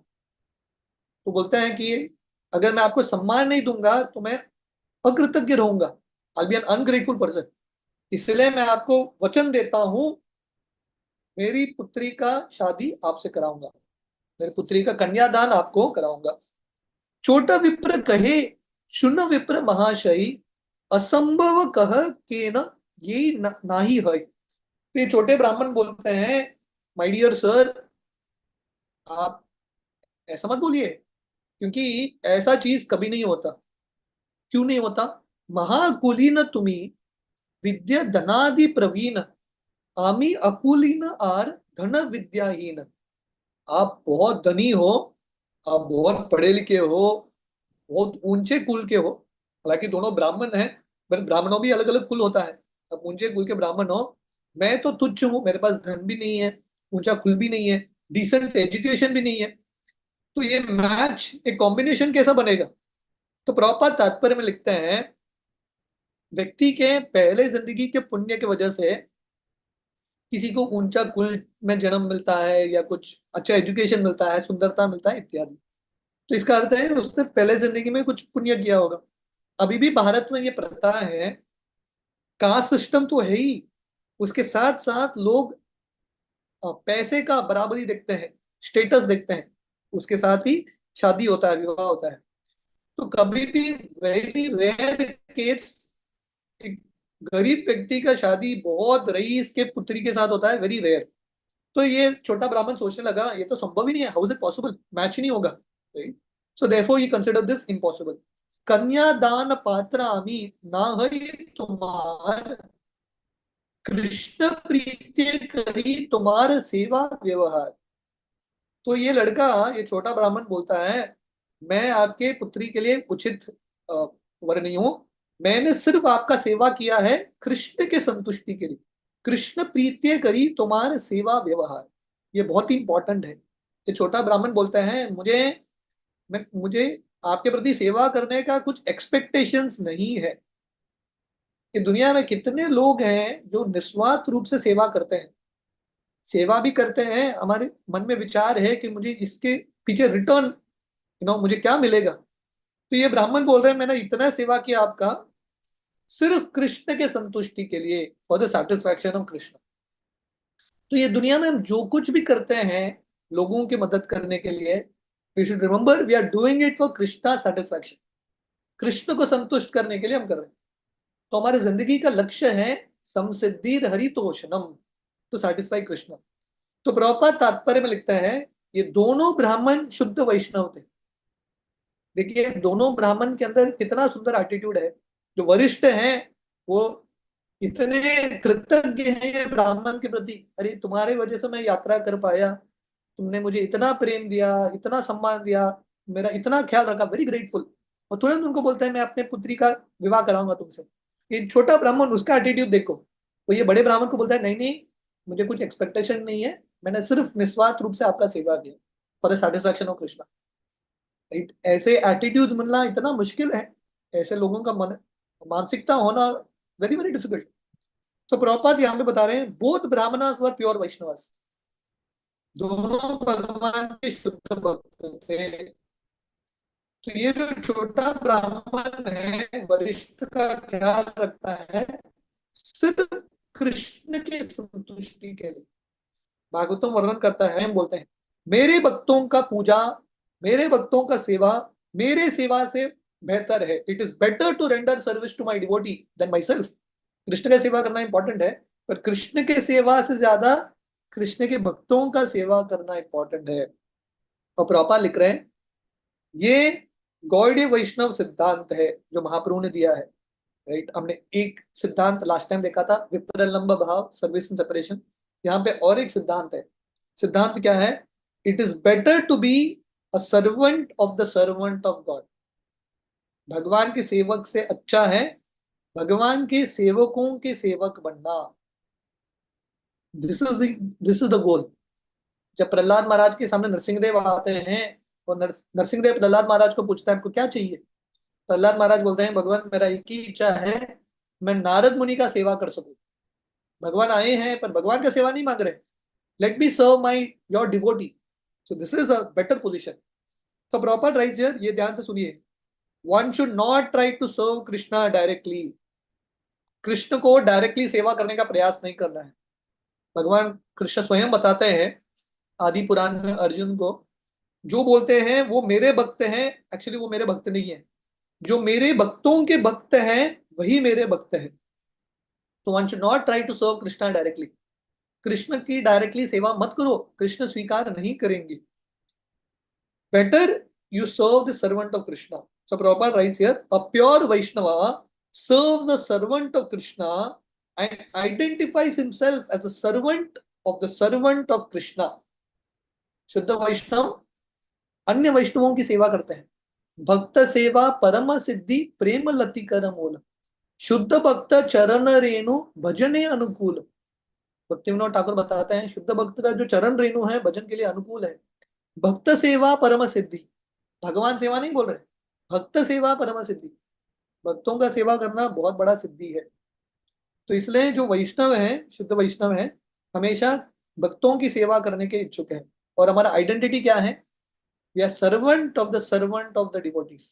तो बोलते हैं कि अगर मैं आपको सम्मान नहीं दूंगा तो मैं अकृतज्ञ रहूंगा, आई बी एन अनग्रेटफुल पर्सन। इसलिए मैं आपको वचन देता हूं, मेरी पुत्री का शादी आपसे कराऊंगा, मेरी पुत्री का कन्यादान आपको कराऊंगा। छोटा विप्र कहे शुन विप्र महाशयी, असंभव कह के न ये नाही है। तो ये छोटे ब्राह्मण बोलते हैं, माय डियर सर, आप ऐसा मत बोलिए, क्योंकि ऐसा चीज कभी नहीं होता। क्यों नहीं होता? महाकुलीन तुम्ही विद्या धनादि प्रवीण, आमी अकुलीन आर धन विद्याहीन। आप बहुत धनी हो, आप बहुत पढ़े लिखे हो, बहुत ऊंचे कुल के हो। हालांकि दोनों ब्राह्मण हैं, पर ब्राह्मणों भी अलग अलग कुल होता है। अब ऊंचे कुल के ब्राह्मण हो, मैं तो तुच्छ हूँ, मेरे पास धन भी नहीं है, ऊंचा कुल भी नहीं है, डिसेंट एजुकेशन भी नहीं है। तो ये मैच, एक कॉम्बिनेशन कैसा बनेगा? तो प्रभुपाद तात्पर्य में लिखते हैं, व्यक्ति के पहले जिंदगी के पुण्य की वजह से किसी को ऊंचा कुल में जन्म मिलता है या कुछ अच्छा एजुकेशन मिलता है, सुंदरता मिलता है इत्यादि। तो इसका अर्थ है उसने पहले जिंदगी में कुछ पुण्य किया होगा। अभी भी भारत में ये प्रथा है, कास्ट सिस्टम तो है ही, उसके साथ साथ लोग पैसे का बराबरी देखते हैं, स्टेटस देखते हैं, उसके साथ ही शादी होता है, विवाह होता है। तो कभी भी वेरी रेयर केस एक गरीब व्यक्ति का शादी बहुत रईस के पुत्री के साथ होता है, वेरी रेयर। तो ये छोटा ब्राह्मण सोचने लगा, ये तो संभव ही नहीं है, how is it possible, match ही नहीं होगा। So therefore he consider this impossible. कन्यादान पात्र आमी ना है तुम्हार, कृष्ण प्रीति करी तुम्हार सेवा व्यवहार। तो ये लड़का, ये छोटा ब्राह्मण बोलता है, मैं आपके पुत्री के लिए उचित वर नहीं हूं, मैंने सिर्फ आपका सेवा किया है कृष्ण के संतुष्टि के लिए। कृष्ण प्रीत्य करी तुम्हार सेवा व्यवहार, ये बहुत ही इंपॉर्टेंट है। ये छोटा ब्राह्मण बोलता है, मुझे आपके प्रति सेवा करने का कुछ एक्सपेक्टेशंस नहीं है। कि दुनिया में कितने लोग हैं जो निस्वार्थ रूप से सेवा करते हैं, सेवा भी करते हैं, हमारे मन में विचार है कि मुझे इसके पीछे रिटर्न मुझे क्या मिलेगा। तो ये ब्राह्मण बोल रहे हैं मैंने इतना सेवा किया आपका सिर्फ कृष्ण के संतुष्टि के लिए, for the satisfaction of Krishna. तो ये दुनिया में हम जो कुछ भी करते हैं लोगों की मदद करने के लिए, we should remember we are doing it for Krishna satisfaction, Krishna को संतुष्ट करने के लिए हम कर रहे हैं। तो हमारी जिंदगी का लक्ष्य है समसिद्धि हरितोषणम, टू सेटिस्फाई कृष्ण। तो प्रभुपाद तात्पर्य में लिखता है ये दोनों ब्राह्मण शुद्ध वैष्णव थे। देखिए दोनों ब्राह्मण के अंदर कितना सुंदर एटीट्यूड है। जो वरिष्ठ हैं वो इतने कृतज्ञ हैं ये ब्राह्मण के प्रति, अरे तुम्हारे वजह से मैं यात्रा कर पाया, तुमने मुझे इतना प्रेम दिया, इतना सम्मान दिया, मेरा इतना ख्याल रखा, वेरी ग्रेटफुल। और तुरंत उनको बोलता है मैं अपने पुत्री का विवाह कराऊंगा तुमसे। ये छोटा ब्राह्मण उसका एटीट्यूड देखो, वो ये बड़े ब्राह्मण को बोलता है नहीं नहीं, मुझे कुछ एक्सपेक्टेशन नहीं है, मैंने सिर्फ निस्वार्थ रूप से आपका सेवा किया for the satisfaction of Krishna. Right, ऐसे एटीट्यूड मिलना इतना मुश्किल है, ऐसे लोगों का मन मानसिकता होना वेरी वेरी डिफिकल्ट। तो प्रभुपाद यहाँ पे बता रहे हैं बोथ ब्राह्मणास वर प्योर वैष्णवास, दोनों भगवान के शुद्ध भक्त थे। तो ये जो छोटा ब्राह्मण है वरिष्ठ का ख्याल रखता है सिर्फ कृष्ण की संतुष्टि के लिए। भागवतम वर्णन करता है, हम बोलते हैं मेरे भक्तों का पूजा, मेरे भक्तों का सेवा मेरे सेवा से बेहतर है। It is better to render service to my devotee than myself. Krishna का सेवा करना इंपॉर्टेंट है, पर कृष्ण के सेवा से ज्यादा कृष्ण के भक्तों का सेवा करना इंपॉर्टेंट है। और प्रभुपाद लिख रहे हैं ये गौड़ीय वैष्णव सिद्धांत है जो महाप्रभु ने दिया है। राइट, हमने एक सिद्धांत लास्ट टाइम देखा था विप्रलंब भाव सर्विस इन सेपरेशन, यहाँ पे और एक सिद्धांत है। सिद्धांत क्या है? It is better to be a servant of the servant of god. भगवान के सेवक से अच्छा है भगवान के सेवकों के सेवक बनना। This is the goal. जब प्रहलाद महाराज के सामने नरसिंहदेव आते हैं और नरसिंहदेव प्रहलाद महाराज को पूछता है आपको क्या चाहिए। प्रहलाद महाराज बोलते हैं भगवान मेरा एक ही इच्छा है, मैं नारद मुनि का सेवा कर सकूं। भगवान आए हैं पर भगवान का सेवा नहीं मांग रहे, let me serve my your devotee. So this is a better position. तो प्रॉपर राइज हियर, ये ध्यान से सुनिए, one should not try to serve Krishna directly. Krishna को डायरेक्टली सेवा करने का प्रयास नहीं करना है। भगवान कृष्ण स्वयं बताते हैं आदि पुराण में अर्जुन को, जो बोलते हैं वो मेरे भक्त हैं, एक्चुअली वो मेरे भक्त नहीं है, जो मेरे भक्तों के भक्त हैं वही मेरे भक्त हैं। तो one should not try to serve Krishna directly. Krishna की डायरेक्टली सेवा मत करो, कृष्ण स्वीकार नहीं करेंगे। Better you serve the servant of Krishna. So Prabhupada writes here, a pure Vaishnava serves the servant of Krishna and identifies himself as a servant of Krishna. शुद्ध वैष्णव अन्य वैष्णवों की सेवा करते हैं। भक्त सेवा परम सिद्धि प्रेम लति कर मूल, शुद्ध भक्त चरण रेणु भजने अनुकूल। भक्ति विनोद ठाकुर बताते हैं शुद्ध भक्त का जो चरण रेणु है भजन के लिए अनुकूल है। भक्त सेवा परम सिद्धि, भगवान सेवा नहीं बोल रहे, भक्त सेवा परम सिद्धि, भक्तों का सेवा करना बहुत बड़ा सिद्धि है। तो इसलिए जो वैष्णव है शुद्ध वैष्णव है हमेशा भक्तों की सेवा करने के इच्छुक है। और हमारा आइडेंटिटी क्या है? We are servant of the devotees.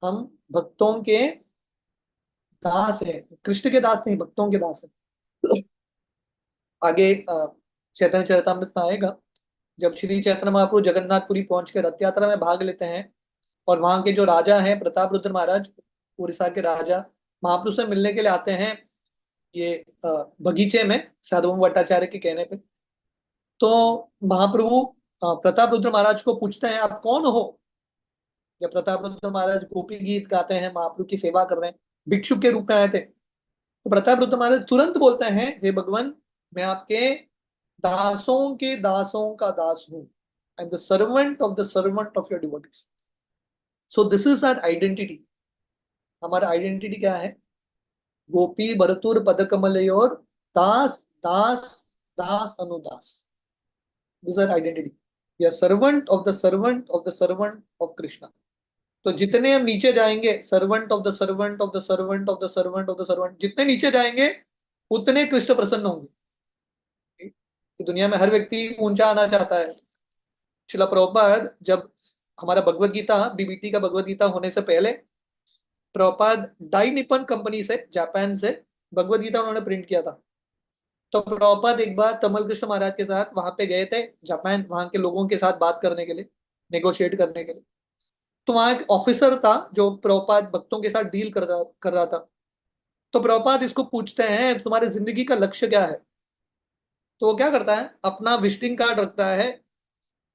हम भक्तों के दास है, कृष्ण के दास नहीं, भक्तों के दास है। आगे चैतन्य चरितामृत में आएगा, जब श्री चैतन्य महाप्रभु जगन्नाथपुरी पहुंच के रथ यात्रा में भाग लेते हैं और वहां के जो राजा हैं प्रताप रुद्र महाराज, उड़ीसा के राजा, महाप्रभु से मिलने के लिए आते हैं ये बगीचे में सार्वभौम भट्टाचार्य के कहने पे। तो महाप्रभु प्रताप रुद्र महाराज को पूछते हैं आप कौन हो। जब प्रताप रुद्र महाराज गोपी गीत गाते हैं महाप्रभु की सेवा कर रहे हैं, भिक्षुक के रूप में आए थे, तो प्रताप रुद्र महाराज तुरंत बोलते हैं हे भगवान मैं आपके दासों के दासों का दास हूं, I am the servant of your devotees. So this is our identity. हमारा आइडेंटिटी क्या है? गोपी भरतुर पद कमलयोर दास दास दास अनुदास। This our identity. We are servant of the servant of the servant of Krishna. तो जितने हम नीचे जाएंगे, servant of the servant of the servant of the servant of the servant, जितने नीचे जाएंगे उतने कृष्ण प्रसन्न होंगे। कि दुनिया में हर व्यक्ति ऊंचा आना चाहता है। शिला प्रभुपाद जब हमारा भगवत गीता बीबीटी का भगवत गीता होने से पहले प्रभुपाद डाई निपन कंपनी से, जापान से भगवत गीता उन्होंने प्रिंट किया था। तो प्रभुपाद एक बार तमल कृष्ण महाराज के साथ वहां पे गए थे जापान, वहां के लोगों के साथ बात करने के लिए, नेगोशिएट करने के लिए। तो वहां एक ऑफिसर था जो प्रभुपाद भक्तों के साथ डील कर रहा था। तो प्रभुपाद इसको पूछते हैं तुम्हारी जिंदगी का लक्ष्य क्या है। तो वो क्या करता है, अपना विजिटिंग कार्ड रखता है,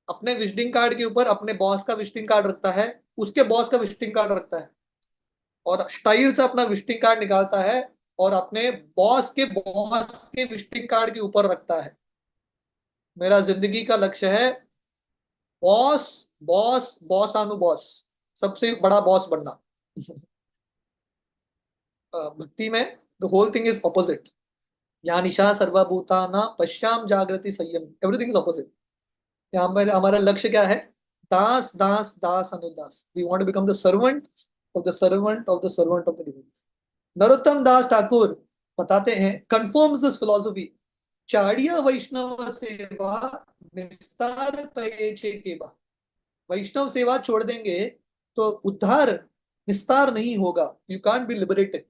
अपने विजिटिंग कार्ड के ऊपर अपने बॉस का विजिटिंग कार्ड रखता है, उसके बॉस का विजिटिंग कार्ड रखता है, और स्टाइल से अपना विजिटिंग कार्ड निकालता है और अपने बॉस के विजिटिंग कार्ड के ऊपर रखता है। मेरा जिंदगी का लक्ष्य है बॉस बॉस बॉस आनु बॉस, सबसे बड़ा बॉस बनना। भक्ति में the whole thing is opposite. यहाँ निशा सर्वभूताना पश्याम जागृति संयम, एवरीथिंग इज ऑपोजिट। यहाँ पर हमारा लक्ष्य क्या है, दास दास दास अनुदास। We want to become the servant of the servant of the servant of the devotees. Narottam Das Thakur बताते हैं, कंफर्म्स दिस फिलॉसफी, चाड़िया वैष्णव सेवा निस्तार पयेचे केबा। वैष्णव सेवा छोड़ देंगे तो उद्धार निस्तार नहीं होगा। You can't be liberated.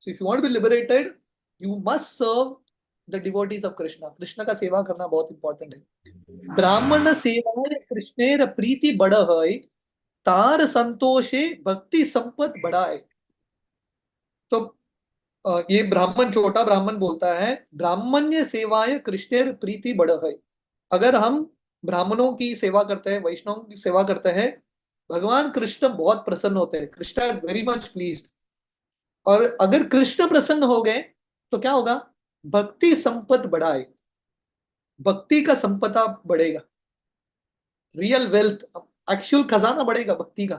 So if you want be liberated you must serve the devotees of Krishna. Krishna का सेवा करना बहुत इंपॉर्टेंट है। ब्राह्मण सेवा कृष्णेर प्रीति बढ़, तार संतोषे भक्ति संपत बढ़ाए। तो ये ब्राह्मण, छोटा ब्राह्मण बोलता है, ब्राह्मण्य सेवाय कृष्णेर प्रीति बढ़ है। अगर हम ब्राह्मणों की सेवा करते हैं, वैष्णव की सेवा करते हैं, भगवान कृष्ण बहुत प्रसन्न होते हैं। Krishna is very much pleased. और अगर कृष्ण प्रसन्न हो गए तो क्या होगा, भक्ति संपत बढ़ाए, भक्ति का संपदा बढ़ेगा, रियल वेल्थ, एक्चुअल खजाना बढ़ेगा भक्ति का।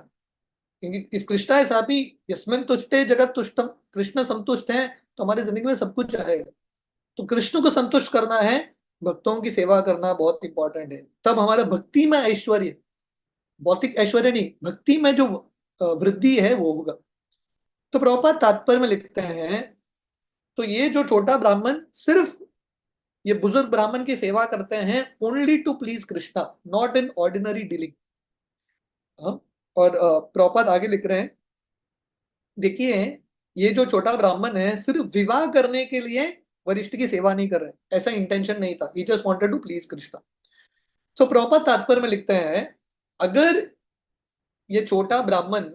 क्योंकि इफ कृष्णा इज हैप्पी, यस्मिन तुष्टे जगत तुष्टम, कृष्ण संतुष्ट है तो हमारी जिंदगी में सब कुछ आएगा। तो कृष्ण को संतुष्ट करना है, भक्तों की सेवा करना बहुत इंपॉर्टेंट है। तब हमारा भक्ति में ऐश्वर्य, भौतिक ऐश्वर्य नहीं, भक्ति में जो वृद्धि है वो होगा। तो प्रभुपाद तात्पर्य में लिखते हैं, तो ये जो छोटा ब्राह्मण सिर्फ ये बुजुर्ग ब्राह्मण की सेवा करते हैं only to please Krishna, not in ordinary dealing. और प्रभुपाद आगे लिख रहे हैं, देखिए ये जो छोटा ब्राह्मण है सिर्फ विवाह करने के लिए वरिष्ठ की सेवा नहीं कर रहे, ऐसा इंटेंशन नहीं था। He just wanted to please Krishna. So Prabhupada तात्पर्य में लिखते हैं, अगर ये छोटा ब्राह्मण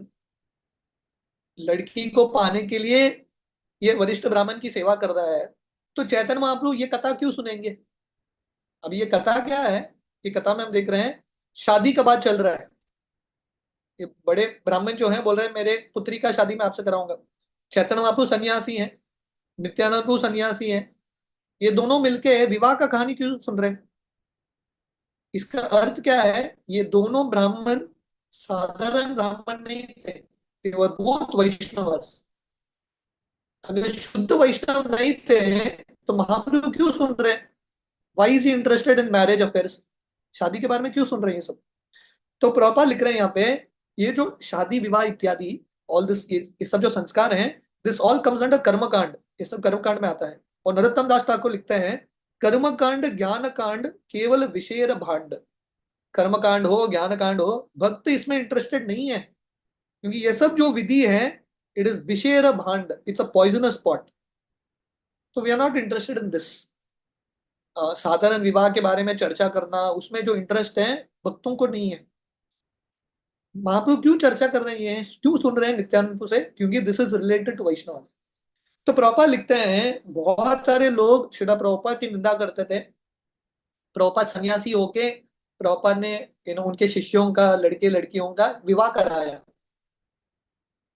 लड़की को पाने के लिए ये वरिष्ठ ब्राह्मण की सेवा कर रहा है, तो चैतन्य महाप्रभु ये कथा क्यों सुनेंगे। अब ये कथा क्या है, ये कथा में हम देख रहे हैं शादी का बात चल रहा है। ये बड़े ब्राह्मण जो हैं बोल रहे हैं मेरे पुत्री का शादी मैं आपसे कराऊंगा। चैतन्य महाप्रभु सन्यासी हैं, नित्यानंद प्रभु सन्यासी हैं, ये दोनों मिलके विवाह का कहानी क्यों सुन रहे हैं। इसका अर्थ क्या है, ये दोनों ब्राह्मण साधारण ब्राह्मण नहीं थे, they were both वैष्णवस। अगर शुद्ध वैष्णव नहीं थे तो महाप्रभु क्यों सुन रहे हैं, why is interested in marriage affairs, शादी के बारे में क्यों सुन रहे हैं ये सब। तो प्रभुपाद लिख रहे हैं यहाँ पे, ये जो शादी विवाह इत्यादि ऑल दिस, ये सब जो संस्कार हैं, दिस ऑल कम्स अंडर कर्मकांड, ये सब कर्मकांड में आता है। और नरोत्तम दास ठाकुर लिखते हैं, कर्मकांड ज्ञान कांड केवल विषय भांड। कर्मकांड हो ज्ञान कांड हो, भक्त इसमें इंटरेस्टेड नहीं है, क्योंकि ये सब जो विधि है इट इज विषय भांड, इट्स अ पॉइजनस स्पॉट। तो we are not interested in this. साधारण विवाह के बारे में चर्चा करना, उसमें जो इंटरेस्ट है भक्तों को नहीं है। महाप्रभु क्यों चर्चा कर रहे हैं, क्यों सुन रहे हैं नित्यानंद से, क्योंकि दिस इज रिलेटेड टू वैष्णव। तो प्रभुपाद लिखते हैं, बहुत सारे लोग श्रीला प्रभुपाद की निंदा करते थे। प्रभुपाद सन्यासी होके प्रभुपाद ने उनके शिष्यों का, लड़के लड़कियों का विवाह कराया।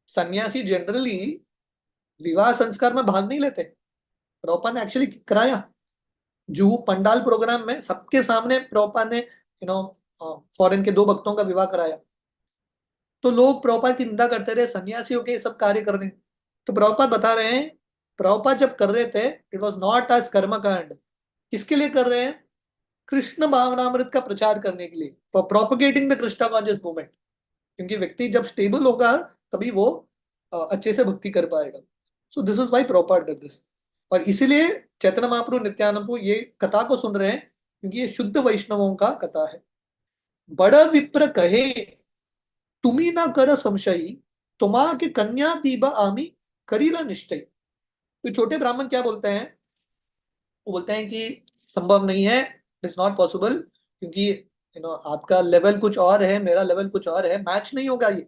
सन्यासी जनरली विवाह संस्कार में भाग नहीं लेते, प्रभुपाद ने एक्चुअली कराया। जुहू पंडाल प्रोग्राम में सबके सामने प्रभुपाद ने फॉरेन के 2 भक्तों का विवाह कराया। तो लोग प्रभुपाद की निंदा करते रहे, सन्यासी होके ये सब कार्य कर रहे हैं। तो प्रभुपाद बता रहे हैं, प्रभुपाद जब कर रहे थे इट वॉज नॉट एज कर्मकांड। किसके लिए कर रहे हैं, कृष्ण भावनामृत का प्रचार करने के लिए, for propagating the Krishna conscious movement. क्योंकि व्यक्ति जब स्टेबल होगा तभी वो अच्छे से भक्ति कर पाएगा। So this is why proper does this. और इसीलिए चैतन्य महाप्रभु नित्यानंद प्रभु ये कथा को सुन रहे हैं, क्योंकि ये शुद्ध वैष्णवों का कथा है। बड़ विप्र कहे तुम्ही ना कर संशयी, तुम्हा के कन्या दीबा आमी करीला निश्चय। तो छोटे ब्राह्मण क्या बोलते हैं? वो बोलते हैं कि संभव नहीं है, इट्स नॉट पॉसिबल, क्योंकि आपका लेवल कुछ और है, मेरा लेवल कुछ और है, मैच नहीं होगा ये।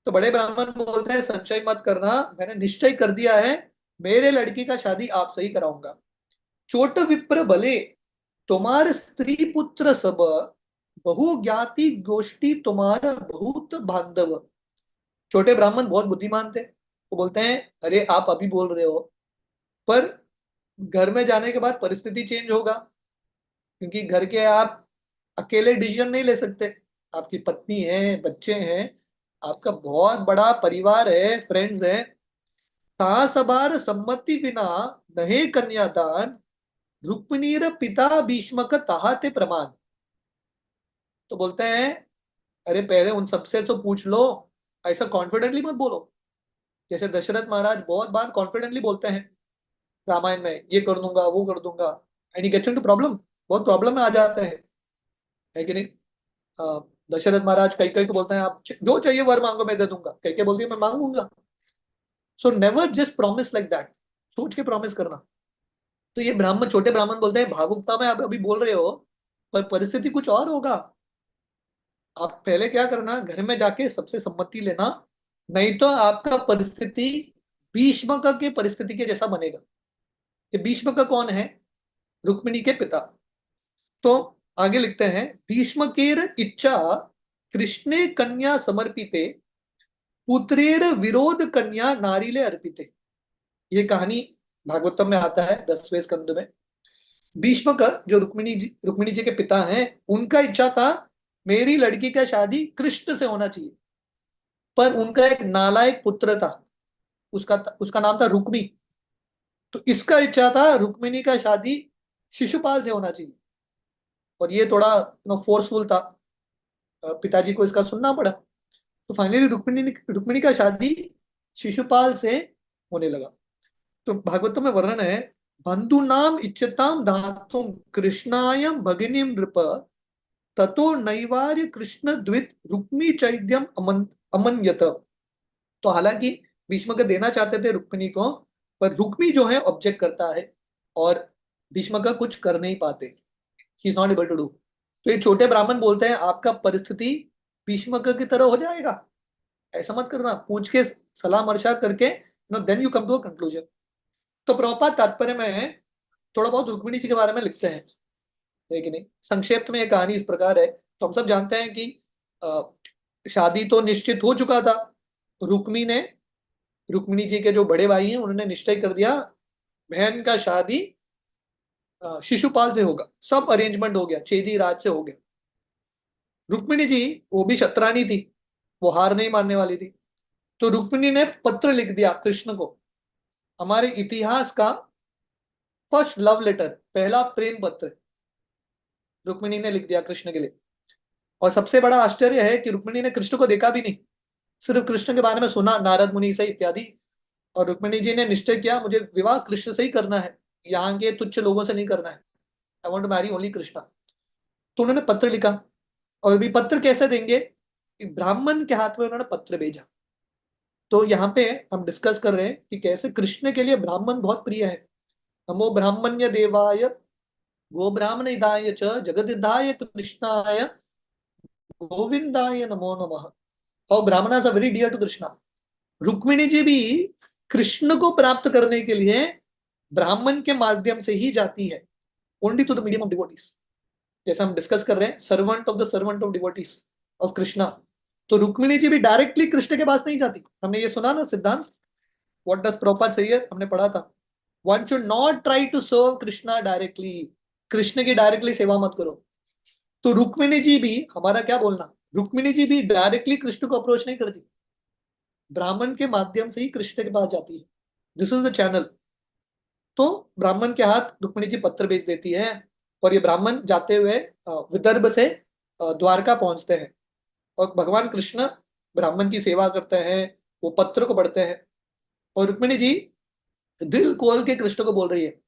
तो बड़े ब्राह्मण बोलते हैं संशय मत करना, मैंने निश्चय कर दिया है, मेरे लड़की का शादी आप सही कराऊंगा। चोट विप्र भले तुम्हार स्त्री पुत्र सब, बहु ज्ञाति गोष्ठी तुम्हारा बहुत बांधव। छोटे ब्राह्मण बहुत बुद्धिमान थे। वो बोलते हैं अरे आप अभी बोल रहे हो, पर घर में जाने के बाद परिस्थिति चेंज होगा, क्योंकि घर के आप अकेले डिसीजन नहीं ले सकते, आपकी पत्नी है, बच्चे हैं, आपका बहुत बड़ा परिवार है, फ्रेंड्स हैं। ता सबार सम्मति बिना नहे कन्यादान, रुक्मिणीर पिता भीष्मक ताहाते प्रमाण। तो बोलते हैं अरे पहले उन सबसे तो पूछ लो, ऐसा कॉन्फिडेंटली मत बोलो। जैसे दशरथ महाराज बहुत बार कॉन्फिडेंटली बोलते हैं रामायण में, ये कर दूंगा वो कर दूंगा, and he gets into problem, बहुत प्रॉब्लम में आ जाते हैं, है कि नहीं? दशरथ महाराज कई कई को बोलते हैं आप जो चाहिए वर मांगो मैं दे दूंगा, कई कई बोलती है मैं मांगूंगा। So never just promise like that, सोच के प्रॉमिस करना। तो ये ब्राह्मण, छोटे ब्राह्मण बोलते हैं भावुकता में आप अभी बोल रहे हो, पर परिस्थिति कुछ और होगा। आप पहले क्या करना, घर में जाके सबसे सम्मति लेना, नहीं तो आपका परिस्थिति भीष्म के परिस्थिति के जैसा बनेगा। ये भीष्म कौन है? रुक्मिणी के पिता। तो आगे लिखते हैं भीष्मकेर इच्छा कृष्णे कन्या समर्पिते, पुत्रेर विरोध कन्या नारीले अर्पिते। ये कहानी भागवतम में आता है 10वें स्कंद में। भीष्म का जो रुक्मिणी जी के पिता हैं, उनका इच्छा था मेरी लड़की का शादी कृष्ण से होना चाहिए, पर उनका एक नालायक पुत्र था, उसका उसका नाम था रुक्मी। तो इसका इच्छा था रुक्मिणी का शादी शिशुपाल से होना चाहिए, और ये थोड़ा फोर्सफुल था, पिताजी को इसका सुनना पड़ा। तो फाइनली रुक्मिणी का शादी शिशुपाल से होने लगा। तो भागवतों में वर्णन है बंधु नाम इच्छताम धातुम कृष्णायम भगिनी नृप, ततो नैवार्य कृष्ण द्वित रुक्मी चैद्यम अमन्यत। तो हालांकि भीष्म का देना चाहते थे रुक्मिणी को, पर रुक्मी जो है ऑब्जेक्ट करता है और भीष्म का कुछ कर नहीं पाते, he is not able to do. तो ये छोटे ब्राह्मण बोलते हैं आपका परिस्थिति भीष्म की तरह हो जाएगा, ऐसा मत करना, पूछ के सलाह मशा करके then you come to a conclusion. तो प्रभुपाद तात्पर्य में थोड़ा बहुत रुक्मिणी जी के बारे में लिखते हैं, लेकिन नहीं संक्षेप में ये कहानी इस प्रकार है। तो हम सब जानते हैं कि शादी तो निश्चित हो चुका था। रुक्मिणी जी के जो बड़े भाई हैं उन्होंने निश्चय कर दिया बहन का शादी शिशुपाल से होगा, सब अरेंजमेंट हो गया, चेदी राज से हो गया। रुक्मिणी जी वो भी शतरानी थी, वो हार नहीं मानने वाली थी। तो रुक्मिणी ने पत्र लिख दिया कृष्ण को, हमारे इतिहास का फर्स्ट लव लेटर, पहला प्रेम पत्र रुक्मिणी ने लिख दिया कृष्ण के लिए। और सबसे बड़ा आश्चर्य है कि रुक्मिणी ने कृष्ण को देखा भी नहीं, सिर्फ कृष्ण के बारे में सुना नारद मुनि से इत्यादि, और रुक्मिणी जी ने निश्चय किया मुझे विवाह कृष्ण से ही करना है, यहाँ के तुच्छ लोगों से नहीं करना है, I want to marry only Krishna. तो उन्होंने पत्र लिखा, और भी पत्र कैसे देंगे, ब्राह्मण के हाथ में उन्होंने पत्र भेजा। तो यहाँ पे हम डिस्कस कर रहे हैं कि कैसे कृष्ण के लिए ब्राह्मण बहुत प्रिय है। नमो ब्राह्मण्य देवाय गो ब्राह्मण हिताय च जगद हिताय कृष्णाय गोविंदाय नमो नमः। और brahmanas are very dear to Krishna. Rukmini ji भी कृष्ण को प्राप्त करने के लिए ब्राह्मण के माध्यम से ही जाती है, only to the medium of devotees. जैसा हम डिस्कस कर रहे हैं servant of the servant of devotees of Krishna. तो रुक्मिणी जी भी डायरेक्टली कृष्ण के पास नहीं जाती। हमने ये सुना ना सिद्धांत, व्हाट डज प्रभुपाद से हमने पढ़ा था, one should not try to serve Krishna directly, Krishna की डायरेक्टली सेवा मत करो। तो रुक्मिणी जी भी, हमारा क्या बोलना, रुक्मिणी जी भी डायरेक्टली कृष्ण को अप्रोच नहीं करती, ब्राह्मण के माध्यम से ही कृष्ण के पास जाती है, दिस इज द चैनल। तो ब्राह्मण के हाथ रुक्मिणी जी पत्र भेज देती है, और ये ब्राह्मण जाते हुए विदर्भ से द्वारका पहुंचते हैं, और भगवान कृष्ण ब्राह्मण की सेवा करते हैं, वो पत्र को पढ़ते हैं, और रुक्मिणी जी दिल खोल के कृष्ण को बोल रही है।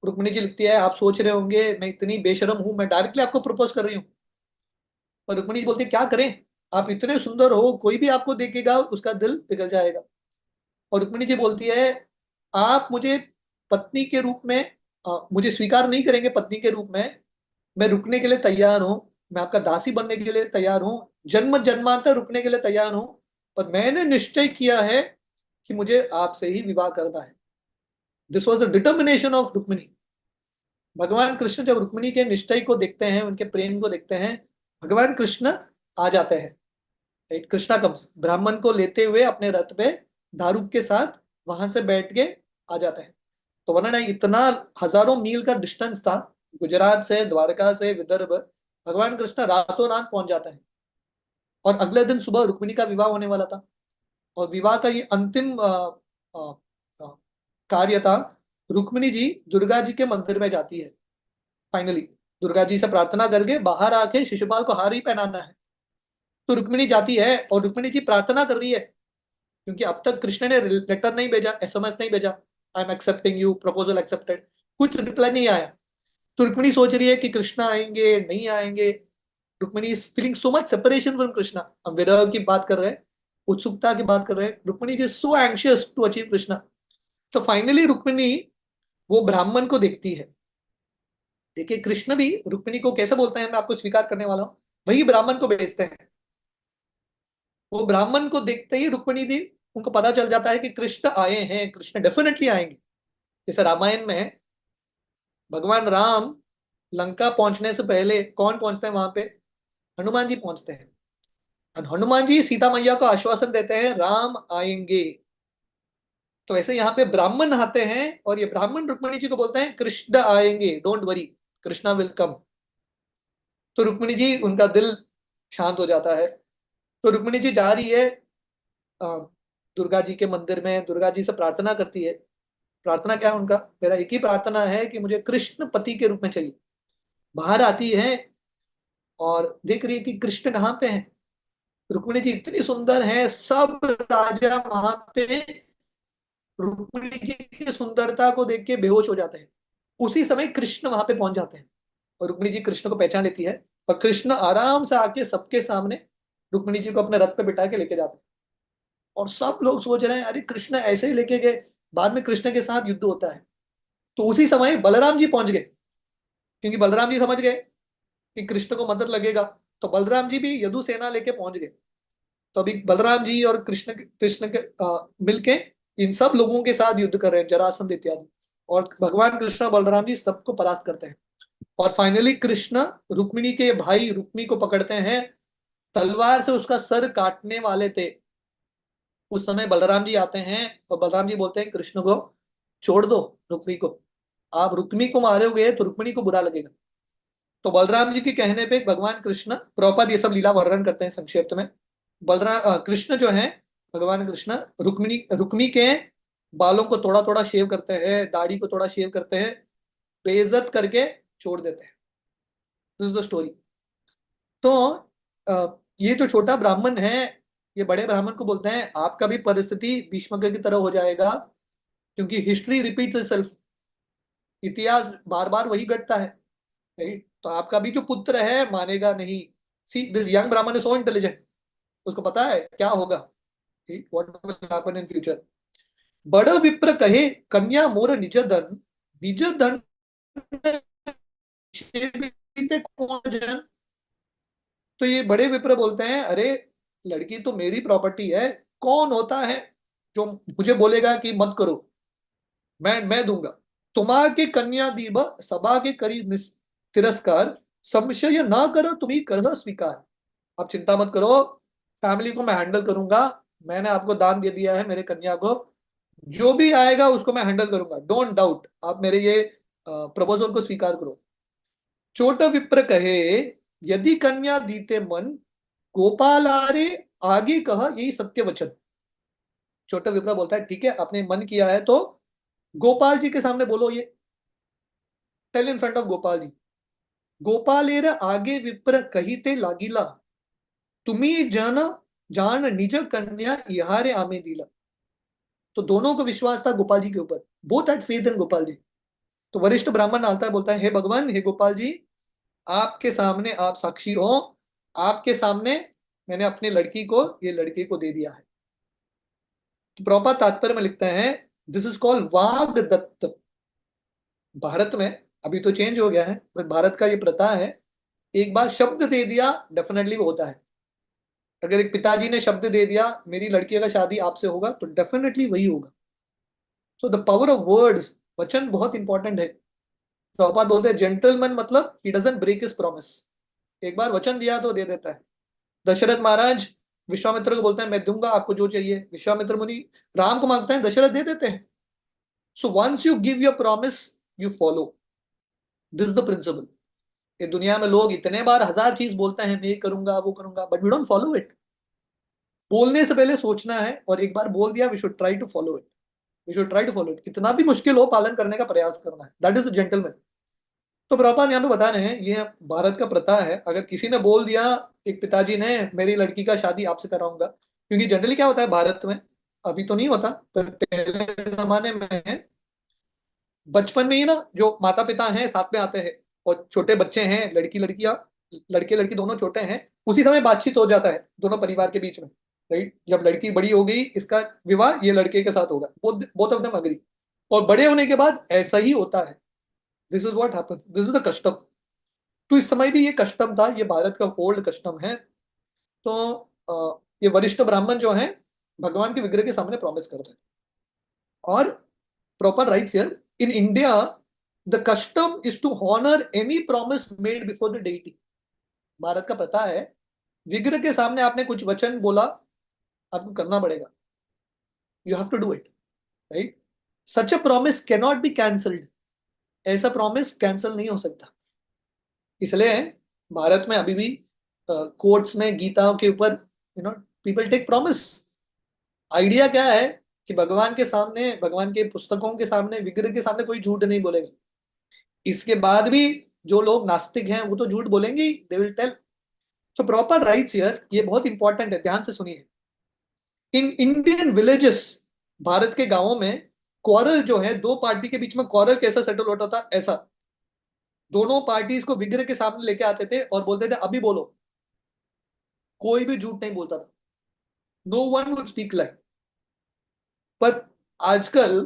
रुक्मिणी जी लिखती है, आप सोच रहे होंगे मैं इतनी बेशरम हूं, मैं डायरेक्टली आपको प्रपोज कर रही हूँ। और रुक्मिणी जी बोलती है क्या करें, आप इतने सुंदर हो, कोई भी आपको देखेगा उसका दिल पिघल जाएगा। और रुक्मिणी जी बोलती है, आप मुझे पत्नी के रूप में मुझे स्वीकार नहीं करेंगे पत्नी के रूप में, मैं रुकने के लिए तैयार हूँ, मैं आपका दासी बनने के लिए तैयार हूँ, जन्म जन्मांतर रुकने के लिए तैयार हूँ, और मैंने निश्चय किया है कि मुझे आपसे ही विवाह करना है। This was the determination of Rukmini. भगवान कृष्ण जब रुक्मिणी के निश्चय को देखते हैं, उनके प्रेम को देखते हैं, भगवान कृष्ण आ जाते हैं। राइट, कृष्णा कम्स, ब्राह्मण को लेते हुए अपने रथ पे दारूक के साथ वहां से बैठ के आ जाते हैं। तो वर्णन है, इतना हजारों मील का डिस्टेंस था, गुजरात से, द्वारका से विदर्भ, भगवान कृष्ण रातों रात पहुंच जाते हैं। और अगले दिन सुबह रुक्मिणी का विवाह होने वाला था, और विवाह का ये अंतिम अ, अ, कार्य था। रुक्मिणी जी दुर्गा जी के मंदिर में जाती है। फाइनली दुर्गा जी से प्रार्थना करके बाहर आके शिशुपाल को हार ही पहनाना है। तो रुक्मिणी जाती है, और रुक्मिणी जी प्रार्थना कर रही है, क्योंकि अब तक कृष्ण ने लेटर नहीं भेजा, एसएमएस नहीं भेजा, I am accepting you, proposal accepted, कुछ रिप्लाई नहीं आया। तो रुक्मिणी सोच रही है कि कृष्ण आएंगे नहीं आएंगे। Rukmini is feeling so much separation from Krishna, हम विरह की बात कर रहे हैं, उत्सुकता की बात कर रहे हैं। Rukmini is so anxious to achieve Krishna. तो फाइनली रुक्मिणी वो ब्राह्मण को देखती है। देखिए कृष्ण भी रुक्मिणी को कैसे बोलते हैं, मैं आपको स्वीकार करने वाला हूँ, वही ब्राह्मण को भेजते हैं। वो ब्राह्मण को देखते ही रुक्मिणी जी, उनको पता चल जाता है कि कृष्ण आए हैं, कृष्ण डेफिनेटली आएंगे। जैसे रामायण में है, भगवान राम लंका पहुंचने से पहले कौन पहुंचते हैं वहां पे, हनुमान जी पहुंचते हैं। और हनुमान जी सीता मैया को आश्वासन देते हैं राम आएंगे। तो ऐसे यहाँ पे ब्राह्मण आते हैं, और ये ब्राह्मण रुक्मिणी जी को बोलते हैं कृष्ण आएंगे, don't worry, Krishna will come. तो रुक्मिणी जी, उनका दिल शांत हो जाता है। तो रुक्मिणी जी जा रही है अ, दुर्गा जी के मंदिर में, दुर्गा जी से प्रार्थना करती है। प्रार्थना क्या है उनका, मेरा एक ही प्रार्थना है कि मुझे कृष्ण पति के रूप में चाहिए। बाहर आती है और देख रही है कि कृष्ण कहाँ पे है। रुक्मिणी जी इतनी सुंदर है, सब राजा वहां पे रुक्मिणी जी की सुंदरता को देख के बेहोश हो जाते हैं। उसी समय कृष्ण वहां पे पहुंच जाते हैं, और रुक्मिणी जी कृष्ण को पहचान लेती है, और कृष्ण आराम से आके सबके सामने रुक्मिणी जी को अपने रथ पे बिठा के लेके जाते हैं। और सब लोग सोच रहे हैं अरे कृष्ण ऐसे ही लेके गए, बाद में कृष्ण के साथ युद्ध होता है। तो उसी समय बलराम जी पहुंच गए, क्योंकि बलराम जी समझ गए कि कृष्ण को मदद लगेगा। तो बलराम जी भी यदु सेना लेके पहुंच गए। तो अभी बलराम जी और कृष्ण कृष्ण के मिलके इन सब लोगों के साथ युद्ध कर रहे हैं, जरासंध इत्यादि। और भगवान कृष्ण और बलराम जी सबको परास्त करते हैं। और फाइनली कृष्ण रुक्मिणी के भाई रुक्मी को पकड़ते हैं, तलवार से उसका सर काटने वाले थे। उस समय बलराम जी आते हैं, और बलराम जी बोलते हैं कृष्ण को छोड़ दो, रुक्मी को, आप रुक्मी को मारोगे तो रुक्मिणी को बुरा लगेगा। तो बलराम जी के कहने पे भगवान कृष्ण, प्रभुपाद ये सब लीला वर्णन करते हैं संक्षिप्त में। कृष्ण जो है, भगवान कृष्ण रुक्मी के बालों को थोड़ा थोड़ा शेव करते हैं, दाढ़ी को थोड़ा शेव करते हैं, बेइज्जत करके छोड़ देते हैं। This is the story. तो ये जो छोटा ब्राह्मण है, ये बड़े ब्राह्मण को बोलते हैं आपका भी परिस्थिति भीष्म की तरह हो जाएगा, क्योंकि हिस्ट्री रिपीट्स इटसेल्फ, इतिहास बार बार वही घटता है। राइट, तो आपका भी जो पुत्र है मानेगा नहीं। सी दिस यंग ब्राह्मण इज सो इंटेलिजेंट, उसको पता है क्या होगा, what will happen in future. बड़ विप्र कहे कन्या मोर निज धन निषेविते कौन जन। तो ये बड़े विप्र बोलते हैं अरे लड़की तो मेरी प्रॉपर्टी है, कौन होता है जो मुझे बोलेगा कि मत करो, मैं दूंगा। तुम्हा के कन्या दीब सभा के करी तिरस्कार, संशय ना करो तुम्ही करो स्वीकार। आप चिंता मत करो, फैमिली को मैं हैंडल करूंगा, मैंने आपको दान दे दिया है मेरे कन्या को, जो भी आएगा उसको मैं हैंडल करूंगा, डोंट डाउट, आप मेरे ये प्रपोजल को स्वीकार करो। छोट विप्र कहे यदि कन्या दीते मन, गोपाल आरे आगे कह यही सत्य वचन। छोटा विप्र बोलता है ठीक है, आपने मन किया है तो गोपाल जी के सामने बोलो, ये tell in front of Gopal ji. गोपालेर आगे विप्र कहीते लागिला, तुम्ही जन जान निज कन्या इहारे आमे दिला। तो दोनों को विश्वास था गोपाल जी के ऊपर, both had faith in Gopal ji. तो वरिष्ठ ब्राह्मण आता है, बोलता है हे भगवान, हे गोपाल जी, आपके सामने आप साक्षी हो, आपके सामने मैंने अपनी लड़की को, ये लड़के को दे दिया है। तो प्रभुपाद तात्पर्य में लिखते हैं दिस इज कॉल्ड वाग दत्त। भारत में अभी तो चेंज हो गया है, पर भारत का ये प्रथा है, एक बार शब्द दे दिया डेफिनेटली वो होता है। अगर एक पिताजी ने शब्द दे दिया मेरी लड़की का शादी आपसे होगा, तो डेफिनेटली वही होगा। So the power of words, वचन बहुत इंपॉर्टेंट है। प्रभुपाद बोलते हैं जेंटलमैन मतलब he doesn't break his promise. एक बार वचन दिया तो दे देता है। दशरथ महाराज विश्वामित्र को बोलते हैं मैं दूंगा आपको जो चाहिए, विश्वामित्र मुनि राम को मांगते हैं, दशरथ दे देते हैं। So once you give your promise you follow, this is the principle. ये दुनिया में लोग इतने बार हजार चीज बोलते हैं, मैं ये करूंगा वो करूंगा, but we don't follow it. बोलने से पहले सोचना है, और एक बार बोल दिया we should try to follow it, we should try to follow it, कितना भी मुश्किल हो पालन करने का प्रयास करना है, दैट इज जेंटलमैन। तो प्रभुपाद यहाँ पे बता रहे हैं ये भारत का प्रथा है, अगर किसी ने बोल दिया, एक पिताजी ने मेरी लड़की का शादी आपसे कराऊंगा, क्योंकि जनरली क्या होता है भारत में, अभी तो नहीं होता पर पहले जमाने में बचपन में ही ना जो माता पिता हैं साथ में आते हैं, और छोटे बच्चे हैं, लड़की लड़कियां, लड़के लड़की दोनों छोटे हैं, उसी समय बातचीत हो जाता है दोनों परिवार के बीच में, राइट। जब लड़की बड़ी हो गई इसका विवाह ये लड़के के साथ होगा, बोथ ऑफ देम अग्री, और बड़े होने के बाद ऐसा ही होता है। This is what happens, this is the custom. तो इस समय भी ये कस्टम था, ये भारत का ओल्ड कस्टम है। तो ये वरिष्ठ ब्राह्मण जो हैं भगवान के विग्रह के सामने प्रॉमिस कर रहे हैं, और proper rights here in India the custom is to honour any promise made before the deity. Bharat का प्रथा है विग्रह के सामने आपने कुछ वचन बोला, आपको करना पड़ेगा, you have to do it, right. Such a promise can not be cancelled, ऐसा प्रॉमिस कैंसिल नहीं हो सकता। इसलिए भारत में अभी भी कोर्ट्स में गीताओं के ऊपर पीपल टेक प्रॉमिस। आइडिया क्या है कि भगवान के सामने, भगवान के पुस्तकों के सामने, विग्रह के सामने कोई झूठ नहीं बोलेगा। इसके बाद भी जो लोग नास्तिक हैं वो तो झूठ बोलेंगे ही, they will tell. So proper rights here, ये बहुत इंपॉर्टेंट है, ध्यान से सुनिए। इन इंडियन विलेजेस, भारत के गांवों में क्वारल जो है, दो पार्टी के बीच में क्वारल कैसा सेटल होता था, ऐसा दोनों पार्टीज को विग्रह के सामने लेके आते थे और बोलते थे अभी बोलो, कोई भी झूठ नहीं बोलता था, no one would speak like. पर आजकल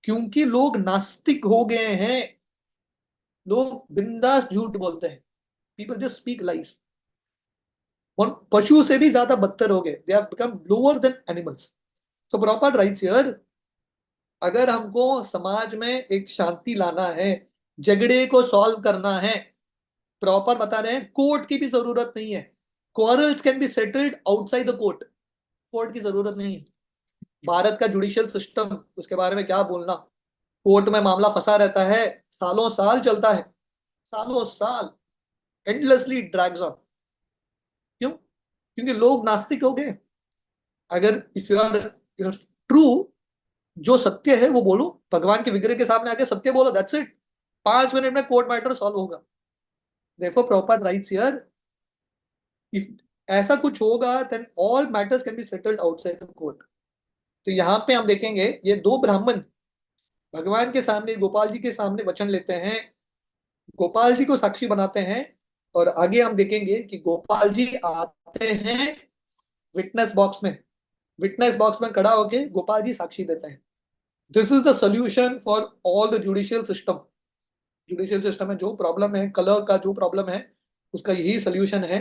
क्योंकि लोग नास्तिक हो गए हैं, लोग बिंदास झूठ बोलते हैं, पीपल जस्ट स्पीक लाइज, पशु से भी ज्यादा बदतर हो गए, they have become lower than animals. तो प्रॉपर राइट्स हियर, अगर हमको समाज में एक शांति लाना है, झगड़े को सॉल्व करना है, प्रॉपर बता रहे हैं कोर्ट की भी जरूरत नहीं है, quarrels can be settled outside the court, court की जरूरत नहीं है। भारत का जुडिशियल सिस्टम, उसके बारे में क्या बोलना, कोर्ट में मामला फंसा रहता है, सालों साल चलता है, सालों साल, एंडलेसली ड्रैग्स ऑन। क्यों? क्योंकि लोग नास्तिक हो गए। अगर इफ यू आर ट्रू, जो सत्य है वो बोलो, भगवान के विग्रह के सामने आके सत्य बोलो, दैट्स इट, 5 मिनट में कोर्ट मैटर सॉल्व होगा। देखो प्रॉपर राइट्स हियर, इफ ऐसा कुछ होगा then all matters can be settled outside the court. तो यहाँ पे हम देखेंगे ये दो ब्राह्मण भगवान के सामने, गोपाल जी के सामने वचन लेते हैं, गोपाल जी को साक्षी बनाते हैं, और आगे हम देखेंगे कि गोपाल जी आते हैं विटनेस बॉक्स में, विटनेस बॉक्स में खड़ा होके गोपाल जी साक्षी देते हैं। This is the solution for all the judicial system. Judicial system में जो प्रॉब्लम है, कलह का जो प्रॉब्लम है, उसका यही सोल्यूशन है,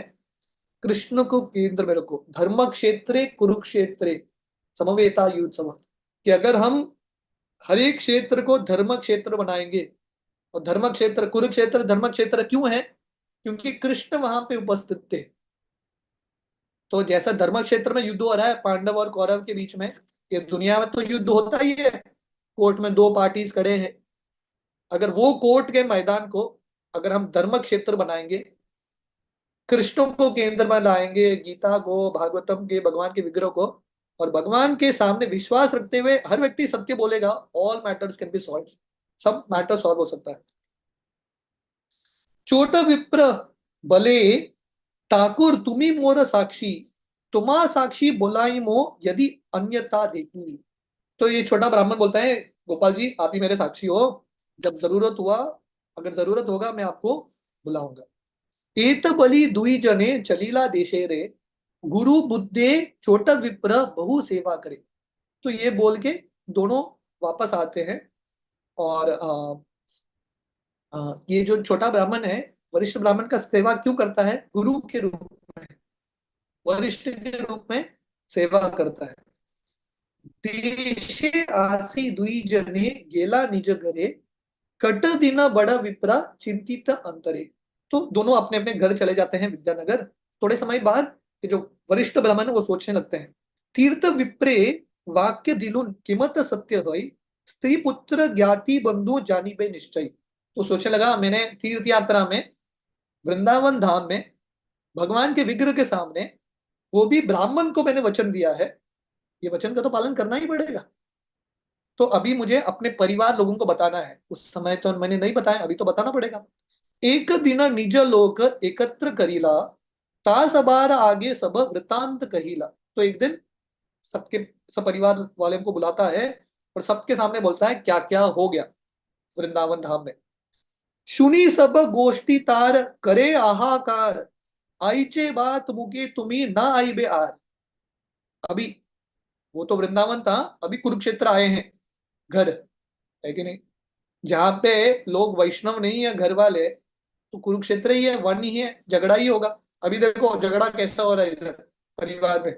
कृष्ण को केंद्र में रखो, धर्म क्षेत्रे कुरुक्षेत्रे समवेता युत्सव। कि अगर हम हर एक क्षेत्र को धर्म क्षेत्र बनाएंगे, और धर्म क्षेत्र, कुरुक्षेत्र धर्म क्षेत्र क्यों है? क्योंकि कृष्ण वहां पे उपस्थित थे। तो जैसा धर्म क्षेत्र में युद्ध हो रहा है पांडव और कौरव के बीच में, ये दुनिया में तो युद्ध होता ही है, कोर्ट में दो पार्टीज खड़े हैं। अगर वो कोर्ट के मैदान को अगर हम धर्म क्षेत्र बनाएंगे, कृष्ण को केंद्र में लाएंगे, गीता को, भागवतम के, भगवान के विग्रह को, और भगवान के सामने विश्वास रखते हुए हर व्यक्ति सत्य बोलेगा, all matters can B solve, सब मैटर सॉल्व हो सकता है। चोट विप्र भले ठाकुर तुम्ही मोर साक्षी, तुम्हा साक्षी बोलाई मो, यदि अन्यथा देखी। तो ये छोटा ब्राह्मण बोलता है, गोपाल जी आप ही मेरे साक्षी हो, जब जरूरत हुआ, अगर जरूरत होगा मैं आपको बुलाऊंगा। एत बलि दुई जने चलीला देशे रे, गुरु बुद्धे छोटा विप्र बहु सेवा करे। तो ये बोल के दोनों वापस आते हैं। और ये जो छोटा ब्राह्मण है, वरिष्ठ ब्राह्मण का सेवा क्यों करता है? गुरु के रूप में, वरिष्ठ के रूप में सेवा करता है। देशे आसी दुई जने गेला निज घरे, कट दिन बड़ा विप्रा चिंतित अंतरे। तो दोनों अपने अपने घर चले जाते हैं विद्यानगर। थोड़े समय बाद ये जो वरिष्ठ ब्राह्मण है वो सोचने लगते हैं, तीर्थ विप्रे वाक्य दिलुन किमत सत्य होई, स्त्री पुत्र ज्ञाति बंधु जानिबे निश्चय। तो सोचने लगा, मैंने तीर्थ यात्रा में, वृंदावन धाम में, भगवान के विग्रह के सामने, वो भी ब्राह्मण को मैंने वचन दिया है, ये वचन का तो पालन करना ही पड़ेगा। तो अभी मुझे अपने परिवार लोगों को बताना है। उस समय तो मैंने नहीं बताया, अभी तो बताना पड़ेगा। एक दिन निज लोक एकत्र करीला, तासबार आगे सब वृतांत कहीला। तो एक दिन सबके, सब परिवार वाले को बुलाता है और सबके सामने बोलता है क्या क्या हो गया वृंदावन धाम में। सुनी सब गोष्ठी तार, करे आहाकार, आईचे बात मुके तुम्ही ना आई बे आर। अभी वो तो वृंदावन था, अभी कुरुक्षेत्र आए हैं घर, है कि नहीं? जहाँ पे लोग वैष्णव नहीं है घर वाले, तो कुरुक्षेत्र ही है, वन ही है, झगड़ा ही होगा। अभी देखो झगड़ा कैसा हो रहा है इधर परिवार में।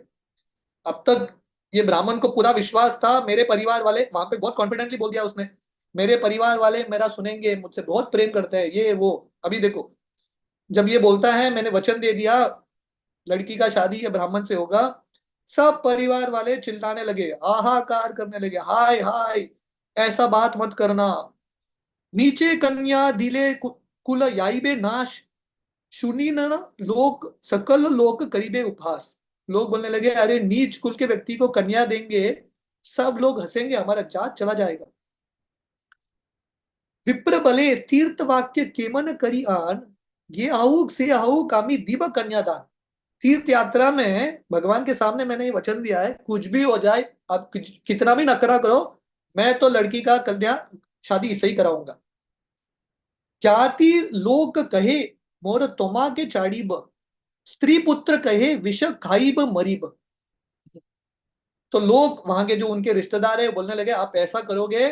अब तक ये ब्राह्मण को पूरा विश्वास था, मेरे परिवार वाले, वहां पे बहुत कॉन्फिडेंटली बोल दिया उसने, मेरे परिवार वाले मेरा सुनेंगे, मुझसे बहुत प्रेम करते हैं, ये वो। अभी देखो जब ये बोलता है मैंने वचन दे दिया, लड़की का शादी ये ब्राह्मण से होगा, सब परिवार वाले चिल्लाने लगे, हाहाकार करने लगे, हाय हाय ऐसा बात मत करना। नीचे कन्या दिले कुल याइबे नाश, सुनी न लोक सकल लोक करीबे उपहास। लोग बोलने लगे अरे नीच कुल के व्यक्ति को कन्या देंगे, सब लोग हंसेंगे, हमारा जात चला जाएगा। विप्र बले तीर्थ वाक्य केमन करी आन, ये आऊ से आऊ कामी दीप कन्यादान। तीर्थ यात्रा में भगवान के सामने मैंने ये वचन दिया है, कुछ भी हो जाए, आप कितना भी नखरा करो, मैं तो लड़की का कन्या शादी इससे ही कराऊंगा। ख्याति लोक कहे मोर तोमा के चाड़ीब, स्त्री पुत्र कहे विष खाइब मरीब। तो लोग वहां के जो उनके रिश्तेदार है बोलने लगे आप ऐसा करोगे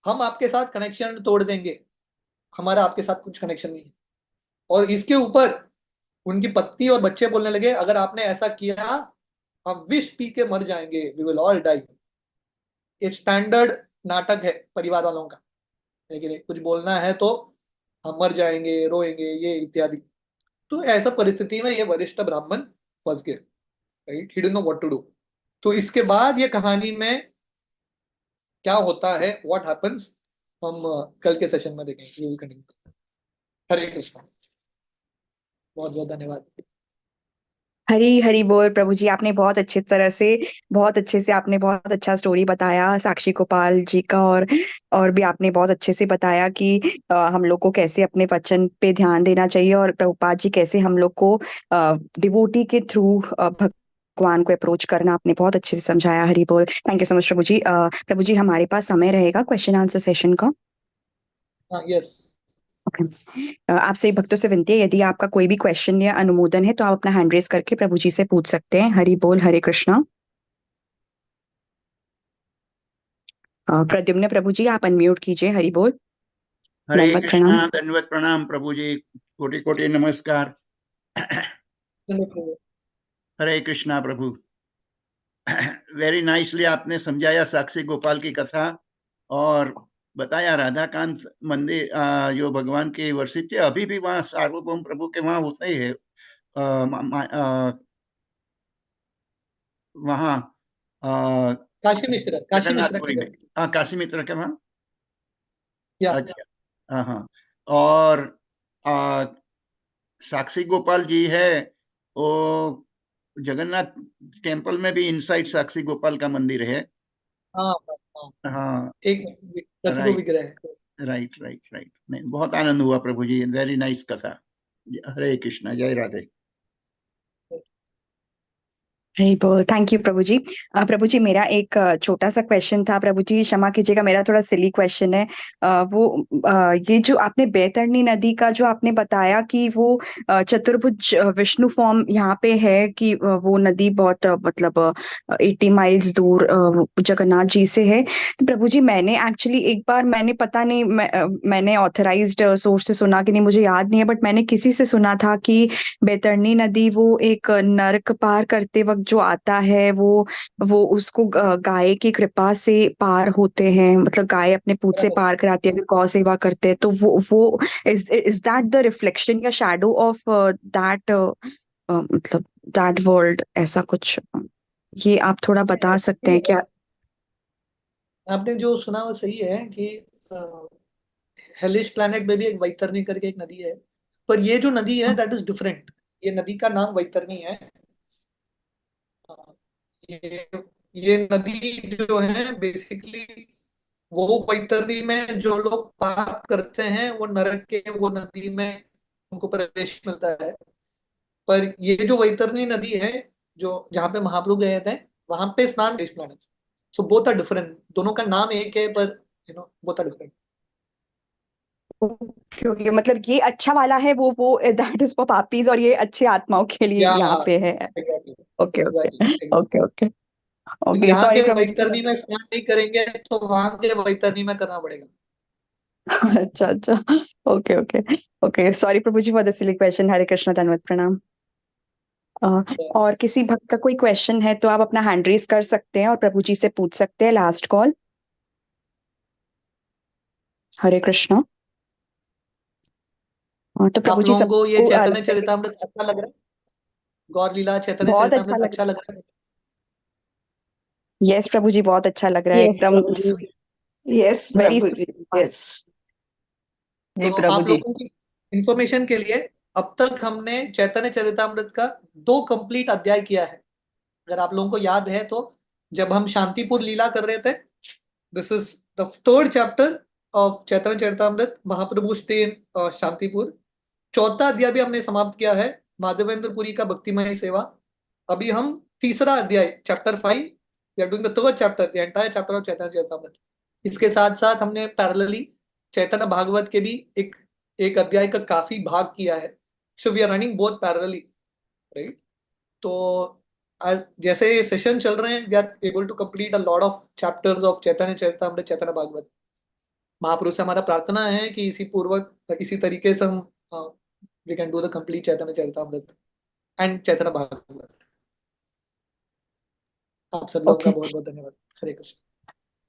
हम आपके साथ कनेक्शन तोड़ देंगे, हमारा आपके साथ कुछ कनेक्शन नहीं है। और इसके ऊपर उनकी पत्नी और बच्चे बोलने लगे अगर आपने ऐसा किया हम विष पी के मर जाएंगे, वी विल ऑल डाई। ये स्टैंडर्ड नाटक है परिवार वालों का, लेकिन कुछ बोलना है तो हम मर जाएंगे, रोएंगे, ये इत्यादि। तो ऐसा परिस्थिति में ये वरिष्ठ ब्राह्मण फंस गए, right, he didn't know what to do. तो इसके बाद ये कहानी में क्या होता है, व्हाट हैपेंस, हम कल के सेशन में देखेंगे। हरे कृष्ण, बहुत बहुत धन्यवाद। हरी हरी बोल प्रभु जी। आपने बहुत अच्छे तरह से, बहुत अच्छे से आपने बहुत अच्छा स्टोरी बताया साक्षी गोपाल जी का। और भी आपने बहुत अच्छे से बताया कि हम लोग को कैसे अपने वचन पे ध्यान देना चाहिए, और प्रभुपाद जी कैसे हम लोग को डिवोटी के थ्रू भगवान को अप्रोच करना, आपने बहुत अच्छे से समझाया। हरी बोल। थैंक यू सो मच प्रभु जी। प्रभु जी हमारे पास समय रहेगा क्वेश्चन आंसर सेशन का। हाँ यस। ओके। आपसे भक्तों से विनती है, यदि आपका कोई भी क्वेश्चन या अनुमोदन है तो आप अपना हैंड रेज करके प्रभु जी से पूछ सकते हैं। हरि बोल, हरे कृष्णा। प्रद्युम्न प्रभु जी आप अनम्यूट कीजिए। हरि बोल। हरे दंडवत कृष्णा, प्रणाम। दंडवत प्रणाम प्रभु जी, कोटि कोटि नमस्कार। हरे कृष्णा प्रभु। वेरी नाइसली आपने समझाया साक्षी गोपाल की कथा, और बताया राधा कांत मंदिर जो भगवान के वर्षित थे, अभी भी वहाँ सार्वभौम प्रभु के वहाँ होते ही है। वहाँ काशी मिश्र, काशी मिश्र जगन्नाथपुरी के में, घर। हाँ काशी मित्र के वहाँ। या अच्छा, हाँ हाँ। और आ, साक्षी गोपाल जी है वो जगन्नाथ टेम्पल में भी इनसाइड साक्षी गोपाल का मंदिर है। हाँ हाँ, हाँ, एक प्रतिको राइट विग्रह है। Right right right. नहीं, बहुत आनंद हुआ प्रभु जी, वेरी नाइस कथा। हरे कृष्णा, जय राधे। हरी बोल। थैंक यू प्रभु जी। प्रभु जी मेरा एक छोटा सा क्वेश्चन था। प्रभु जी क्षमा कीजिएगा, मेरा थोड़ा सिली क्वेश्चन है। ये जो आपने बैतरणी नदी का जो आपने बताया कि वो चतुर्भुज विष्णु फॉर्म यहाँ पे है कि वो नदी बहुत मतलब 80 माइल्स दूर जगन्नाथ जी से है। तो प्रभु जी मैंने एक्चुअली एक बार मैंने पता नहीं मैंने ऑथराइज्ड सोर्स से सुना कि नहीं मुझे याद नहीं है, बट मैंने किसी से सुना था कि बैतरणी नदी वो एक नरक पार करते वक्त जो आता है वो उसको गाय की कृपा से पार होते हैं, मतलब गाय अपने पूत से पार कराती है अगर गौ सेवा करते हैं तो वो इज दैट द रिफ्लेक्शन या शैडो ऑफ दैट मतलब दैट वर्ल्ड, ऐसा कुछ ये आप थोड़ा बता सकते हैं क्या? आपने जो सुना वो सही है कि हेलिश प्लैनेट में भी एक वैतरणी करके एक नदी है, पर ये जो नदी है दैट इज डिफरेंट। ये नदी का नाम वैतरणी है। ये ये नदी जो है बेसिकली वो वैतरणी में जो लोग पाप करते हैं वो नरक के वो नदी में उनको प्रवेश मिलता है। पर ये जो वैतरणी नदी है जो जहाँ पे महाप्रभु गए थे वहां पे स्नान planet, so both are different. दोनों का नाम एक है पर both are different. Okay okay, मतलब ये अच्छा वाला है वो दैट इज फॉर पापीज और ये अच्छे आत्माओं के लिए या यहाँ पे है। Exactly okay okay exactly. Okay okay okay, यहाँ सॉरी के प्रभु जी। वैतरणी में स्नान नहीं करेंगे तो वहां के वैतरणी में करना पड़ेगा। अच्छा अच्छा, okay okay okay, sorry Prabhu ji for the silly question. Hare Krishna, धन्यवाद, प्रणाम। और Yes. किसी भक्त का कोई क्वेश्चन है तो आप अपना हैंड रेज कर सकते हैं और प्रभु जी से पूछ सकते हैं। Last call. हरे कृष्णा। तो प्रभु आप जी लोगों को ये सबको चैतन्य लगता है कि चरितामृत अच्छा लग रहा है? गौर लीला चैतन्य बहुत अच्छा चरितामृत लग अच्छा रहा लग रहा है? है। यस प्रभु जी, बहुत अच्छा लग रहा है, यस एकदम प्रभु जी। स्वीट, यस वेरी प्रभु जी। स्वीट। यस जी तो प्रभु आप जी। लोगों की इंफॉर्मेशन के लिए अब तक हमने चैतन्य चरितामृत का 2 कंप्लीट अध्याय किया है। अगर आप लोगों को याद है तो जब हम शांतिपुर लीला कर रहे थे, this is the 3rd chapter of Chaitanya Charitamrita, Mahaprabhu stay in Shantipur. 4था अध्याय भी हमने समाप्त किया है, माधवेंद्रपुरी का भक्तिमय सेवा। अभी हम 3रा अध्याय chapter 5, we are doing the 3rd chapter, the entire chapter of Chaitanya Charitamrita. इसके साथ साथ हमने पैरेलली चैतन्य भागवत के भी एक एक अध्याय का काफी भाग किया है। So we are running both parallelly, right? तो आज जैसे ये सेशन चल रहे हैं we are able to complete a lot of chapters of Chaitanya Charitamrita, Chaitanya Bhagavata. महापुरुष से हमारा प्रार्थना है कि इसी तरीके से हम we can do the complete Chaitanya Charitamrita and Chaitanya Bhagavata. आप सब लोगों का ओके बहुत बहुत धन्यवाद। हरे कृष्ण।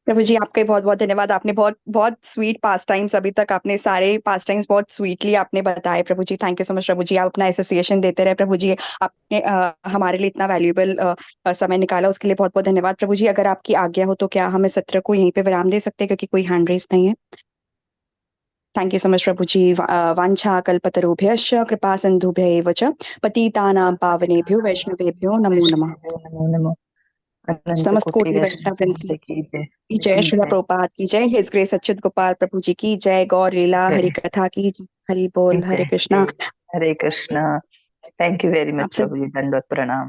प्रभु जी, आपका बहुत बहुत धन्यवाद। आपने बहुत बहुत स्वीट पास टाइम्स, अभी तक आपने सारे पास टाइम्स बहुत स्वीटली आपने बताए प्रभु जी। थैंक यू सो मच प्रभु जी, आप अपना एसोसिएशन देते रहे प्रभु जी। आपने हमारे लिए इतना वैल्यूएबल समय निकाला, उसके लिए बहुत बहुत धन्यवाद प्रभु जी। अगर आपकी आज्ञा हो तो क्या हम इस सत्र को यहीं पे विराम दे सकते हैं, क्योंकि कोई हैंड रेस नहीं है। थैंक यू सो मच प्रभु जी। वाञ्छा कल्पतरुभ्यश्च कृपा सिन्धुभ्य एव च पतितानां पावनेभ्यो वैष्णवेभ्यो नमो नमः। नमो नमो। अनंत समस्त कोटि कोटि वैष्णव वैष्णव वृंद वृंद की जय। की जय, श्रीला प्रभुपाद की जय, हिज ग्रेस अच्युत गोपाल प्रभु जी की जय, गौर लीला हरि कथा की जय। हरि बोल। Hare Krishna. Hare Krishna. Thank you very much आपसे प्रभु जी, दंडवत प्रणाम।